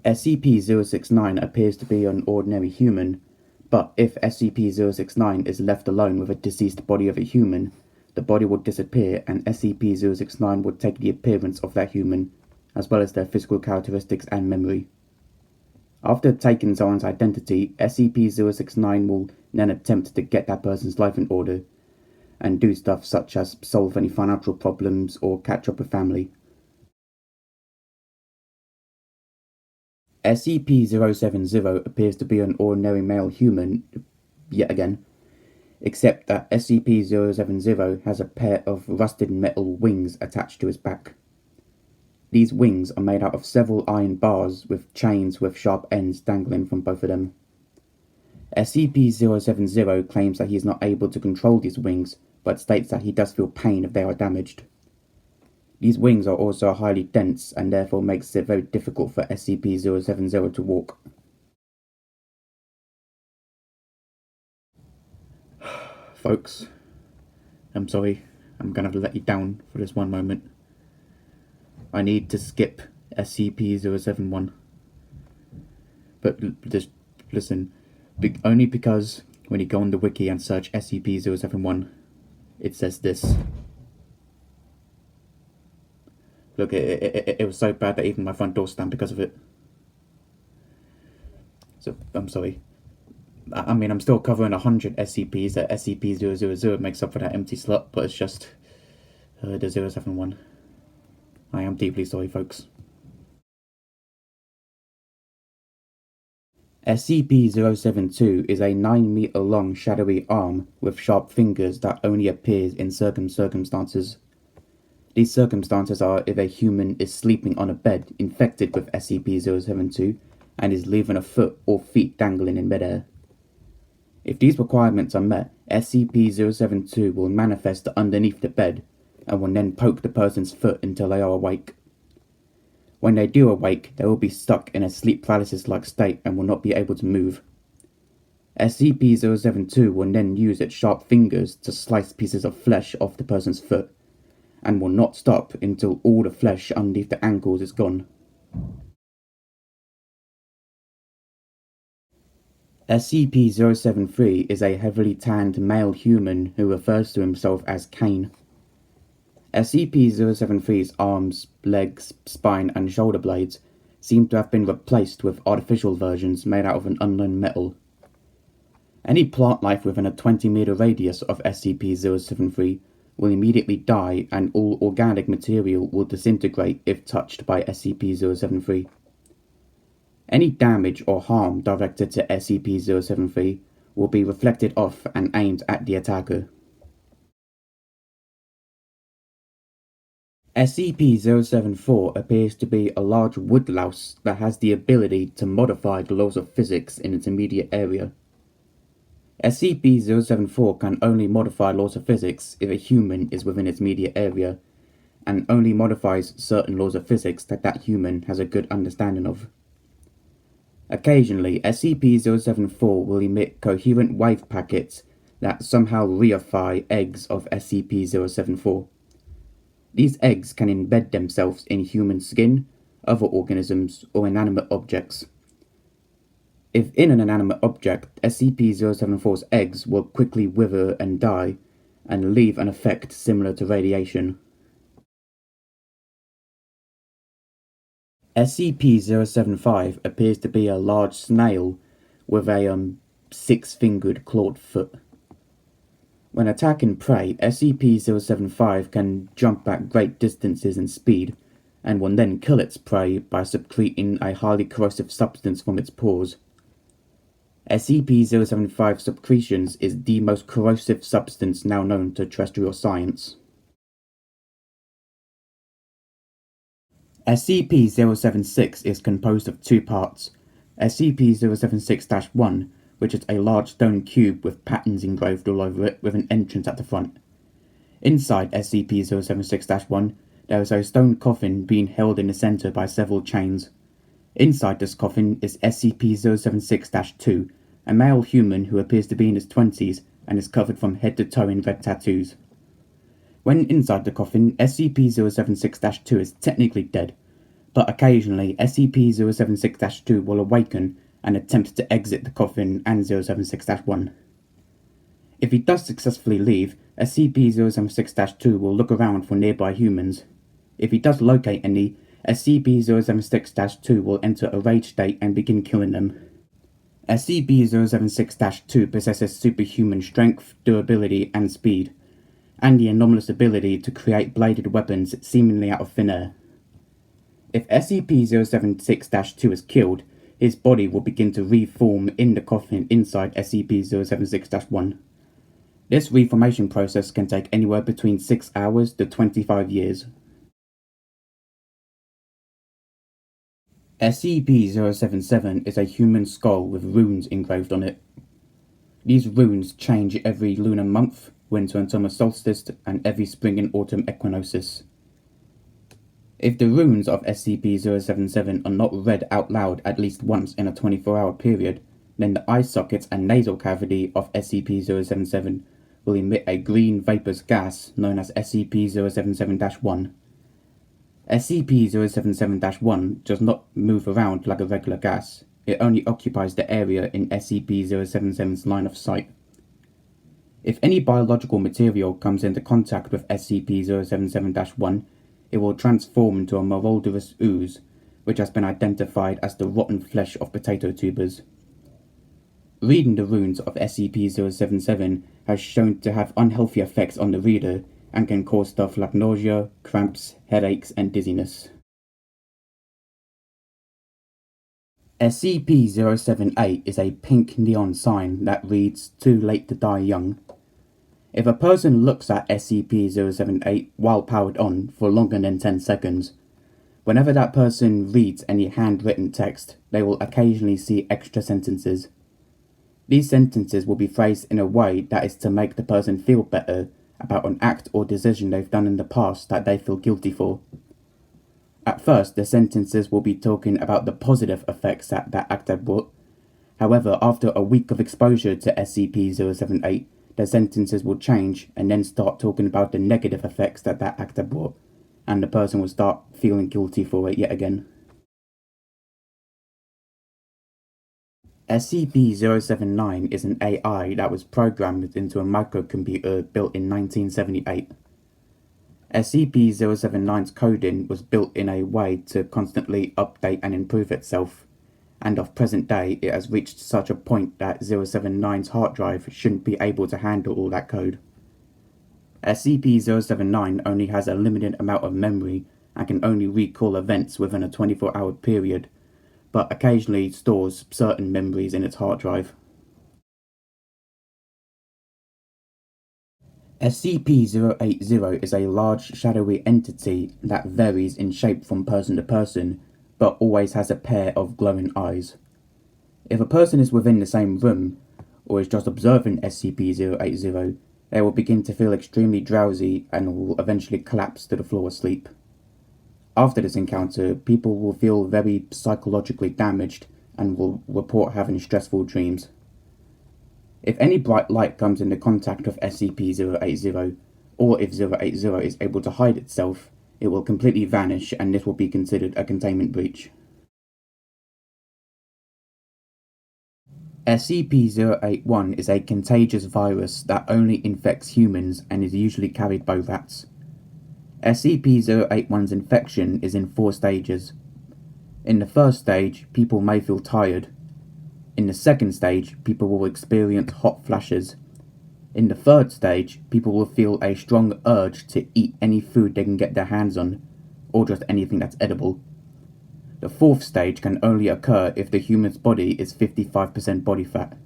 SCP-069 appears to be an ordinary human, but if SCP-069 is left alone with a deceased body of a human, the body will disappear and SCP-069 will take the appearance of that human, as well as their physical characteristics and memory. After taking someone's identity, SCP-069 will then attempt to get that person's life in order, and do stuff such as solve any financial problems or catch up with family. SCP-070 appears to be an ordinary male human, yet again, except that SCP-070 has a pair of rusted metal wings attached to his back. These wings are made out of several iron bars with chains with sharp ends dangling from both of them. SCP-070 claims that he is not able to control these wings, but states that he does feel pain if they are damaged. These wings are also highly dense and therefore makes it very difficult for SCP-070 to walk. folks. I'm sorry. I'm gonna have to let you down for this one moment. I need to skip SCP-071. But just listen, only because when you go on the wiki and search SCP-071, it says this. Look, it was so bad that even my front door stank because of it. So, I'm sorry. I mean, I'm still covering 100 SCPs that SCP-000 makes up for that empty slot, but it's just the 071. I am deeply sorry, folks. SCP-072 is a 9-meter long shadowy arm with sharp fingers that only appears in certain circumstances. These circumstances are if a human is sleeping on a bed infected with SCP-072 and is leaving a foot or feet dangling in midair. If these requirements are met, SCP-072 will manifest underneath the bed and will then poke the person's foot until they are awake. When they do awake, they will be stuck in a sleep paralysis-like state and will not be able to move. SCP-072 will then use its sharp fingers to slice pieces of flesh off the person's foot, and will not stop until all the flesh underneath the ankles is gone. SCP-073 is a heavily tanned male human who refers to himself as Kane. SCP-073's arms, legs, spine and shoulder blades seem to have been replaced with artificial versions made out of an unknown metal. Any plant life within a 20-meter radius of SCP-073 will immediately die and all organic material will disintegrate if touched by SCP-073. Any damage or harm directed to SCP-073 will be reflected off and aimed at the attacker. SCP-074 appears to be a large woodlouse that has the ability to modify the laws of physics in its immediate area. SCP-074 can only modify laws of physics if a human is within its immediate area, and only modifies certain laws of physics that that human has a good understanding of. Occasionally, SCP-074 will emit coherent wave packets that somehow reify eggs of SCP-074. These eggs can embed themselves in human skin, other organisms, or inanimate objects. If in an inanimate object, SCP-074's eggs will quickly wither and die, and leave an effect similar to radiation. SCP-075 appears to be a large snail with a 6-fingered clawed foot. When attacking prey, SCP-075 can jump at great distances and speed, and will then kill its prey by secreting a highly corrosive substance from its pores. SCP-075's secretions is the most corrosive substance now known to terrestrial science. SCP-076 is composed of 2 parts, SCP-076-1, which is a large stone cube with patterns engraved all over it with an entrance at the front. Inside SCP-076-1, there is a stone coffin being held in the centre by several chains. Inside this coffin is SCP-076-2, a male human who appears to be in his 20s and is covered from head to toe in red tattoos. When inside the coffin, SCP-076-2 is technically dead, but occasionally SCP-076-2 will awaken and attempt to exit the coffin and 076-1. If he does successfully leave, SCP-076-2 will look around for nearby humans. If he does locate any, SCP-076-2 will enter a rage state and begin killing them. SCP-076-2 possesses superhuman strength, durability and speed, and the anomalous ability to create bladed weapons seemingly out of thin air. If SCP-076-2 is killed, his body will begin to reform in the coffin inside SCP-076-1. This reformation process can take anywhere between 6 hours to 25 years. SCP-077 is a human skull with runes engraved on it. These runes change every lunar month, winter and summer solstice, and every spring and autumn equinoxes. If the runes of SCP-077 are not read out loud at least once in a 24-hour period, then the eye sockets and nasal cavity of SCP-077 will emit a green vaporous gas known as SCP-077-1. SCP-077-1 does not move around like a regular gas. It only occupies the area in SCP-077's line of sight. If any biological material comes into contact with SCP-077-1, it will transform into a molderous ooze, which has been identified as the rotten flesh of potato tubers. Reading the runes of SCP-077 has shown to have unhealthy effects on the reader and can cause stuff like nausea, cramps, headaches, and dizziness. SCP-078 is a pink neon sign that reads, "Too late to die young." If a person looks at SCP-078 while powered on for longer than 10 seconds, whenever that person reads any handwritten text, they will occasionally see extra sentences. These sentences will be phrased in a way that is to make the person feel better about an act or decision they've done in the past that they feel guilty for. At first, the sentences will be talking about the positive effects that act had brought. However, after a week of exposure to SCP-078, the sentences will change and then start talking about the negative effects that act had brought, and the person will start feeling guilty for it yet again. SCP-079 is an AI that was programmed into a microcomputer built in 1978. SCP-079's coding was built in a way to constantly update and improve itself, and of present day it has reached such a point that 079's hard drive shouldn't be able to handle all that code. SCP-079 only has a limited amount of memory and can only recall events within a 24-hour period, but occasionally stores certain memories in its hard drive. SCP-080 is a large shadowy entity that varies in shape from person to person, but always has a pair of glowing eyes. If a person is within the same room, or is just observing SCP-080, they will begin to feel extremely drowsy and will eventually collapse to the floor asleep. After this encounter, people will feel very psychologically damaged and will report having stressful dreams. If any bright light comes into contact with SCP-080, or if 080 is able to hide itself, it will completely vanish and this will be considered a containment breach. SCP-081 is a contagious virus that only infects humans and is usually carried by rats. SCP-081's infection is in 4 stages. In the first stage, people may feel tired. In the second stage, people will experience hot flashes. In the third stage, people will feel a strong urge to eat any food they can get their hands on, or just anything that's edible. The fourth stage can only occur if the human's body is 55% body fat.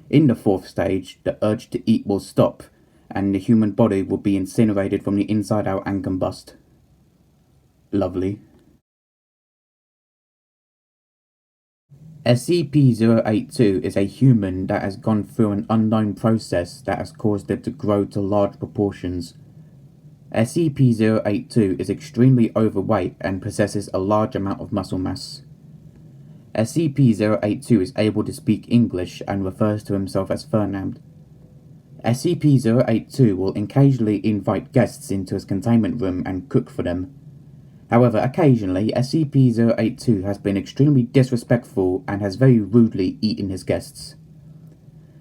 In the fourth stage, the urge to eat will stop, and the human body will be incinerated from the inside out and combust. Lovely. SCP-082 is a human that has gone through an unknown process that has caused it to grow to large proportions. SCP-082 is extremely overweight and possesses a large amount of muscle mass. SCP-082 is able to speak English and refers to himself as Fernand. SCP-082 will occasionally invite guests into his containment room and cook for them. However, occasionally, SCP-082 has been extremely disrespectful and has very rudely eaten his guests.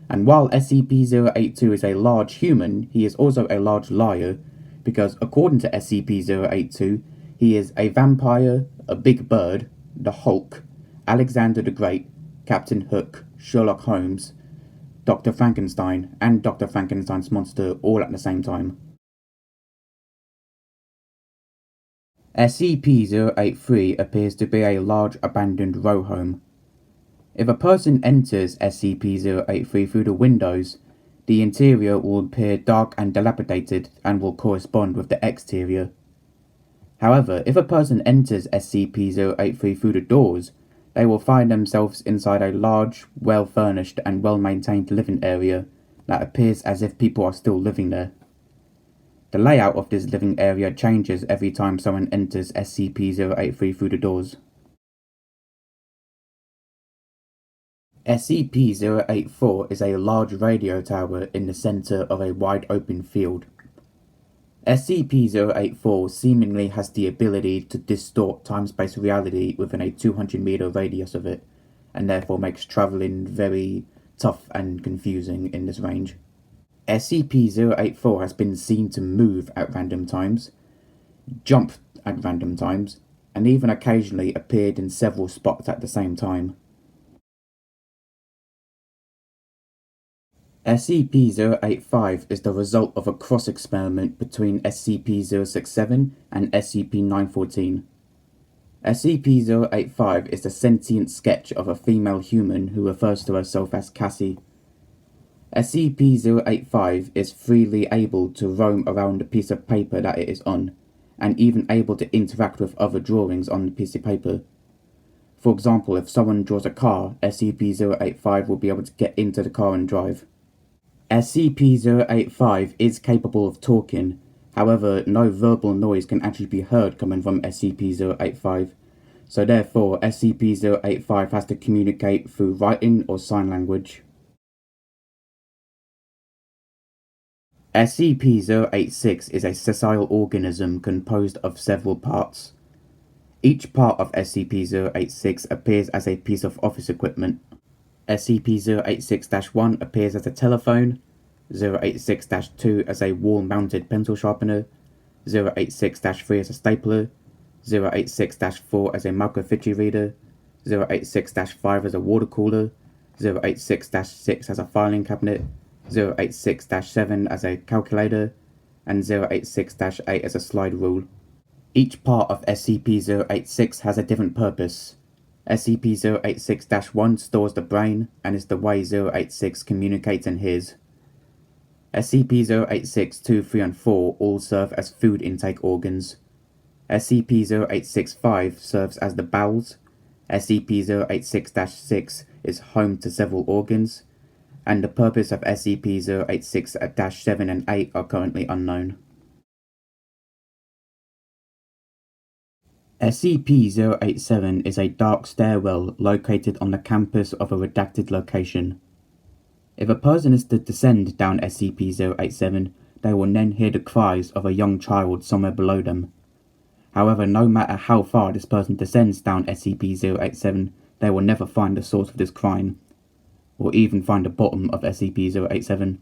And while SCP-082 is a large human, he is also a large liar, because according to SCP-082, he is a vampire, a big bird, the Hulk, Alexander the Great, Captain Hook, Sherlock Holmes, Dr. Frankenstein, and Dr. Frankenstein's monster all at the same time. SCP-083 appears to be a large abandoned row home. If a person enters SCP-083 through the windows, the interior will appear dark and dilapidated and will correspond with the exterior. However, if a person enters SCP-083 through the doors, they will find themselves inside a large, well-furnished and well-maintained living area that appears as if people are still living there. The layout of this living area changes every time someone enters SCP-083 through the doors. SCP-084 is a large radio tower in the center of a wide open field. SCP-084 seemingly has the ability to distort time-space reality within a 200-meter radius of it, and therefore makes traveling very tough and confusing in this range. SCP-084 has been seen to move at random times, jump at random times, and even occasionally appeared in several spots at the same time. SCP-085 is the result of a cross-experiment between SCP-067 and SCP-914. SCP-085 is the sentient sketch of a female human who refers to herself as Cassie. SCP-085 is freely able to roam around the piece of paper that it is on, and even able to interact with other drawings on the piece of paper. For example, if someone draws a car, SCP-085 will be able to get into the car and drive. SCP-085 is capable of talking, however, no verbal noise can actually be heard coming from SCP-085, so therefore SCP-085 has to communicate through writing or sign language. SCP-086 is a sessile organism composed of several parts. Each part of SCP-086 appears as a piece of office equipment. SCP-086-1 appears as a telephone, 086-2 as a wall-mounted pencil sharpener, 086-3 as a stapler, 086-4 as a microfiche reader, 086-5 as a water cooler, 086-6 as a filing cabinet, 086-7 as a calculator, and 086-8 as a slide rule. Each part of SCP-086 has a different purpose. SCP-086-1 stores the brain and is the way 086 communicates and hears. SCP-086, 2, 3, and 4 all serve as food intake organs. SCP-086-5 serves as the bowels. SCP-086-6 is home to several organs, and the purpose of SCP-086-7 and 8 are currently unknown. SCP-087 is a dark stairwell located on the campus of a redacted location. If a person is to descend down SCP-087, they will then hear the cries of a young child somewhere below them. However, no matter how far this person descends down SCP-087, they will never find the source of this crying, or even find the bottom of SCP-087.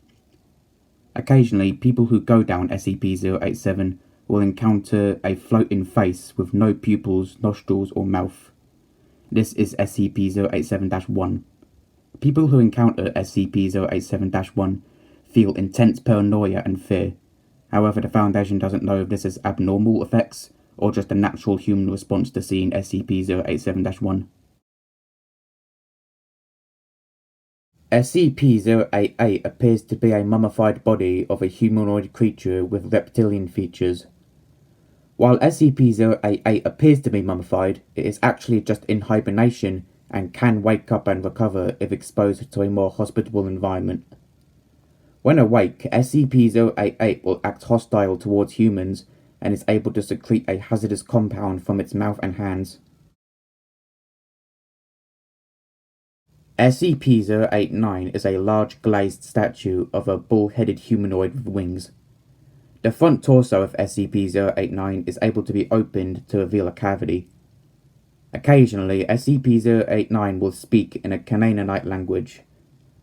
Occasionally, people who go down SCP-087 will encounter a floating face with no pupils, nostrils, or mouth. This is SCP-087-1. People who encounter SCP-087-1 feel intense paranoia and fear. However, the Foundation doesn't know if this is abnormal effects or just a natural human response to seeing SCP-087-1. SCP-088 appears to be a mummified body of a humanoid creature with reptilian features. While SCP-088 appears to be mummified, it is actually just in hibernation and can wake up and recover if exposed to a more hospitable environment. When awake, SCP-088 will act hostile towards humans and is able to secrete a hazardous compound from its mouth and hands. SCP-089 is a large glazed statue of a bull-headed humanoid with wings. The front torso of SCP-089 is able to be opened to reveal a cavity. Occasionally, SCP-089 will speak in a Canaanite language.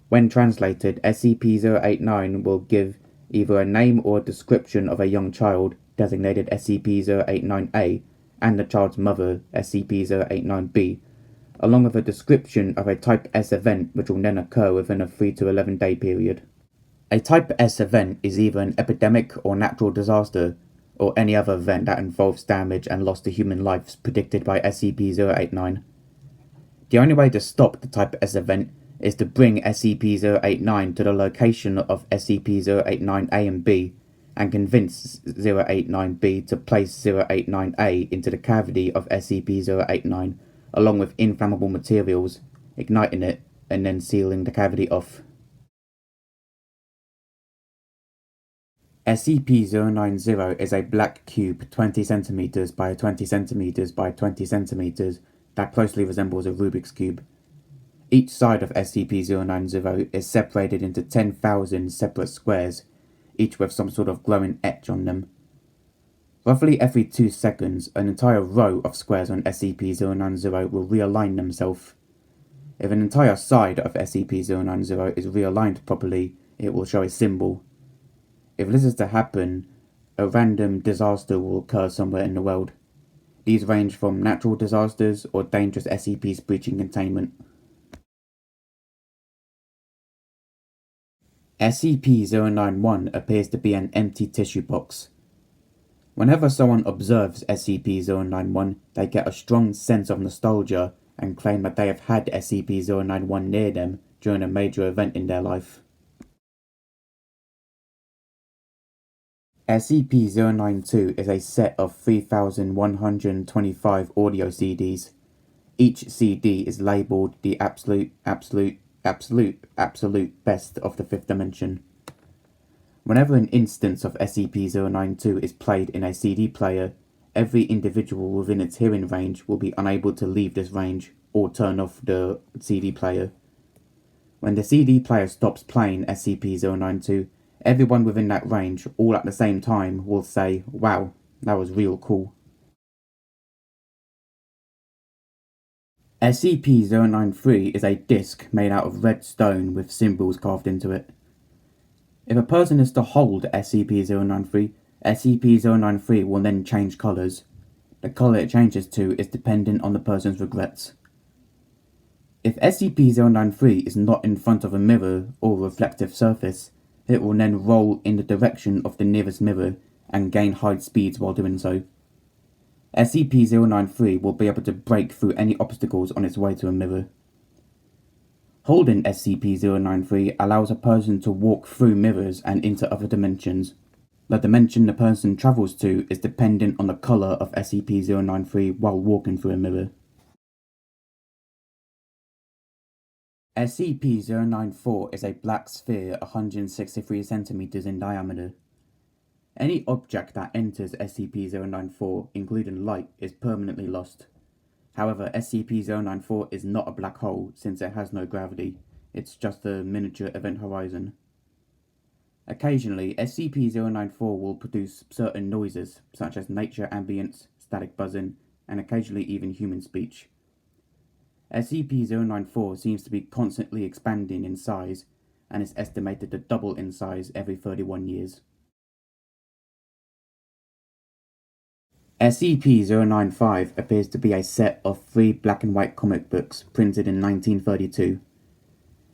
When translated, SCP-089 will give either a name or a description of a young child, designated SCP-089-A, and the child's mother, SCP-089-B, along with a description of a Type S event which will then occur within a 3 to 11 day period. A Type S event is either an epidemic or natural disaster, or any other event that involves damage and loss to human lives predicted by SCP-089. The only way to stop the Type S event is to bring SCP-089 to the location of SCP-089-A and B, and convince 089-B to place 089-A into the cavity of SCP-089, along with inflammable materials, igniting it, and then sealing the cavity off. SCP-090 is a black cube 20 cm by 20 cm by 20 cm that closely resembles a Rubik's Cube. Each side of SCP-090 is separated into 10,000 separate squares, each with some sort of glowing etch on them. Roughly every 2 seconds, an entire row of squares on SCP-090 will realign themselves. If an entire side of SCP-090 is realigned properly, it will show a symbol. If this is to happen, a random disaster will occur somewhere in the world. These range from natural disasters or dangerous SCPs breaching containment. SCP-091 appears to be an empty tissue box. Whenever someone observes SCP-091, they get a strong sense of nostalgia and claim that they have had SCP-091 near them during a major event in their life. SCP-092 is a set of 3,125 audio CDs. Each CD is labelled the absolute best of the fifth dimension. Whenever an instance of SCP-092 is played in a CD player, every individual within its hearing range will be unable to leave this range or turn off the CD player. When the CD player stops playing SCP-092, everyone within that range, all at the same time, will say, "Wow, that was real cool." SCP-093 is a disc made out of red stone with symbols carved into it. If a person is to hold SCP-093, SCP-093 will then change colours. The colour it changes to is dependent on the person's regrets. If SCP-093 is not in front of a mirror or reflective surface, it will then roll in the direction of the nearest mirror and gain high speeds while doing so. SCP-093 will be able to break through any obstacles on its way to a mirror. Holding SCP-093 allows a person to walk through mirrors and into other dimensions. The dimension the person travels to is dependent on the colour of SCP-093 while walking through a mirror. SCP-094 is a black sphere 163 cm in diameter. Any object that enters SCP-094, including light, is permanently lost. However, SCP-094 is not a black hole since it has no gravity. It's just a miniature event horizon. Occasionally, SCP-094 will produce certain noises, such as nature ambience, static buzzing, and occasionally even human speech. SCP-094 seems to be constantly expanding in size, and is estimated to double in size every 31 years. SCP-095 appears to be a set of 3 black and white comic books printed in 1932.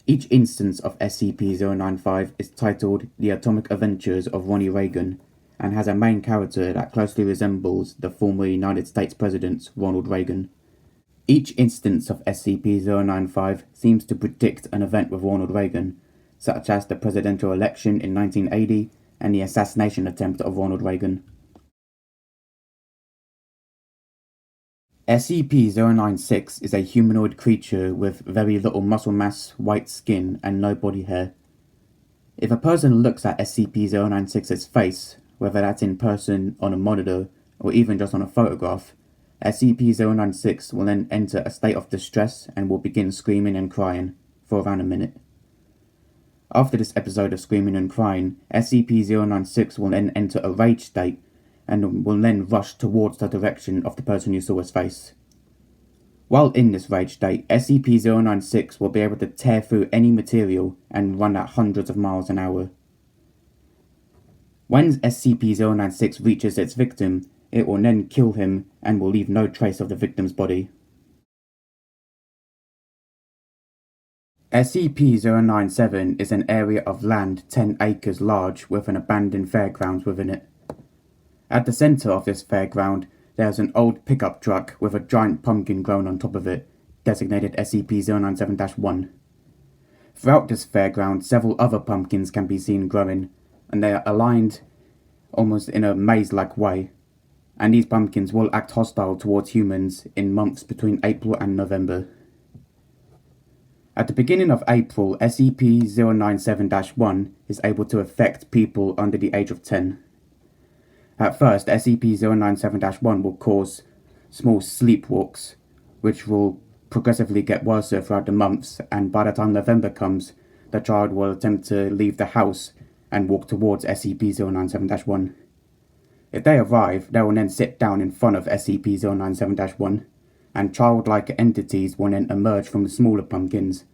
Each instance of SCP-095 is titled The Atomic Adventures of Ronnie Reagan, and has a main character that closely resembles the former United States President Ronald Reagan. Each instance of SCP-095 seems to predict an event with Ronald Reagan, such as the presidential election in 1980 and the assassination attempt of Ronald Reagan. SCP-096 is a humanoid creature with very little muscle mass, white skin, and no body hair. If a person looks at SCP-096's face, whether that's in person, on a monitor, or even just on a photograph, SCP-096 will then enter a state of distress and will begin screaming and crying for around a minute. After this episode of screaming and crying, SCP-096 will then enter a rage state and will then rush towards the direction of the person who saw his face. While in this rage state, SCP-096 will be able to tear through any material and run at hundreds of miles an hour. When SCP-096 reaches its victim, it will then kill him and will leave no trace of the victim's body. SCP-097 is an area of land 10 acres large with an abandoned fairgrounds within it. At the centre of this fairground, there is an old pickup truck with a giant pumpkin grown on top of it, designated SCP-097-1. Throughout this fairground, several other pumpkins can be seen growing, and they are aligned almost in a maze-like way, and these pumpkins will act hostile towards humans in months between April and November. At the beginning of April, SCP-097-1 is able to affect people under the age of 10. At first, SCP-097-1 will cause small sleepwalks, which will progressively get worse throughout the months, and by the time November comes, the child will attempt to leave the house and walk towards SCP-097-1. If they arrive, they will then sit down in front of SCP-097-1, and childlike entities will then emerge from the smaller pumpkins,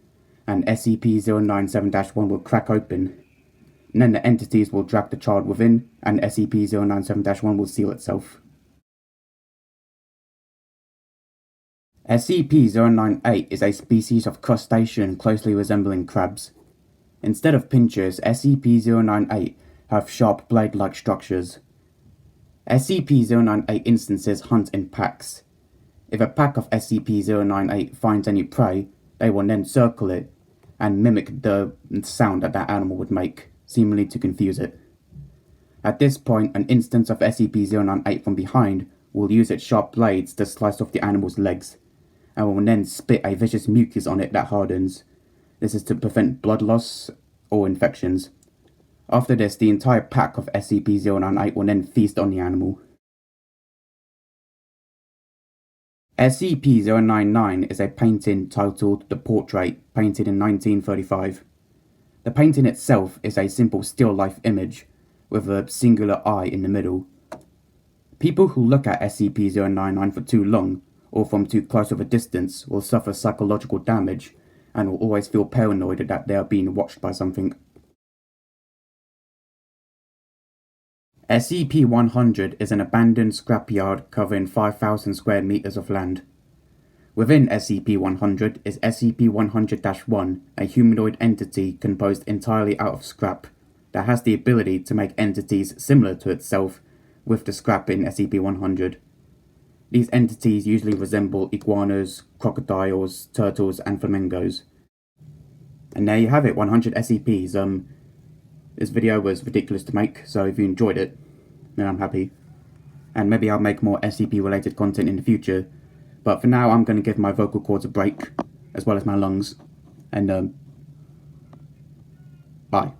and SCP-097-1 will crack open. And then the entities will drag the child within, and SCP-097-1 will seal itself. SCP-098 is a species of crustacean closely resembling crabs. Instead of pinchers, SCP-098 have sharp blade-like structures. SCP-098 instances hunt in packs. If a pack of SCP-098 finds any prey, they will then circle it and mimic the sound that animal would make, seemingly to confuse it. At this point, an instance of SCP-098 from behind will use its sharp blades to slice off the animal's legs, and will then spit a vicious mucus on it that hardens. This is to prevent blood loss or infections. After this, the entire pack of SCP-098 will then feast on the animal. SCP-099 is a painting titled The Portrait, painted in 1935. The painting itself is a simple still life image, with a singular eye in the middle. People who look at SCP-099 for too long, or from too close of a distance, will suffer psychological damage, and will always feel paranoid that they are being watched by something. SCP-100 is an abandoned scrapyard covering 5,000 square meters of land. Within SCP-100 is SCP-100-1, a humanoid entity composed entirely out of scrap, that has the ability to make entities similar to itself with the scrap in SCP-100. These entities usually resemble iguanas, crocodiles, turtles, and flamingos. And there you have it, 100 SCPs. This video was ridiculous to make, so if you enjoyed it, then I'm happy. And maybe I'll make more SCP related content in the future, but for now I'm going to give my vocal cords a break, as well as my lungs, and bye.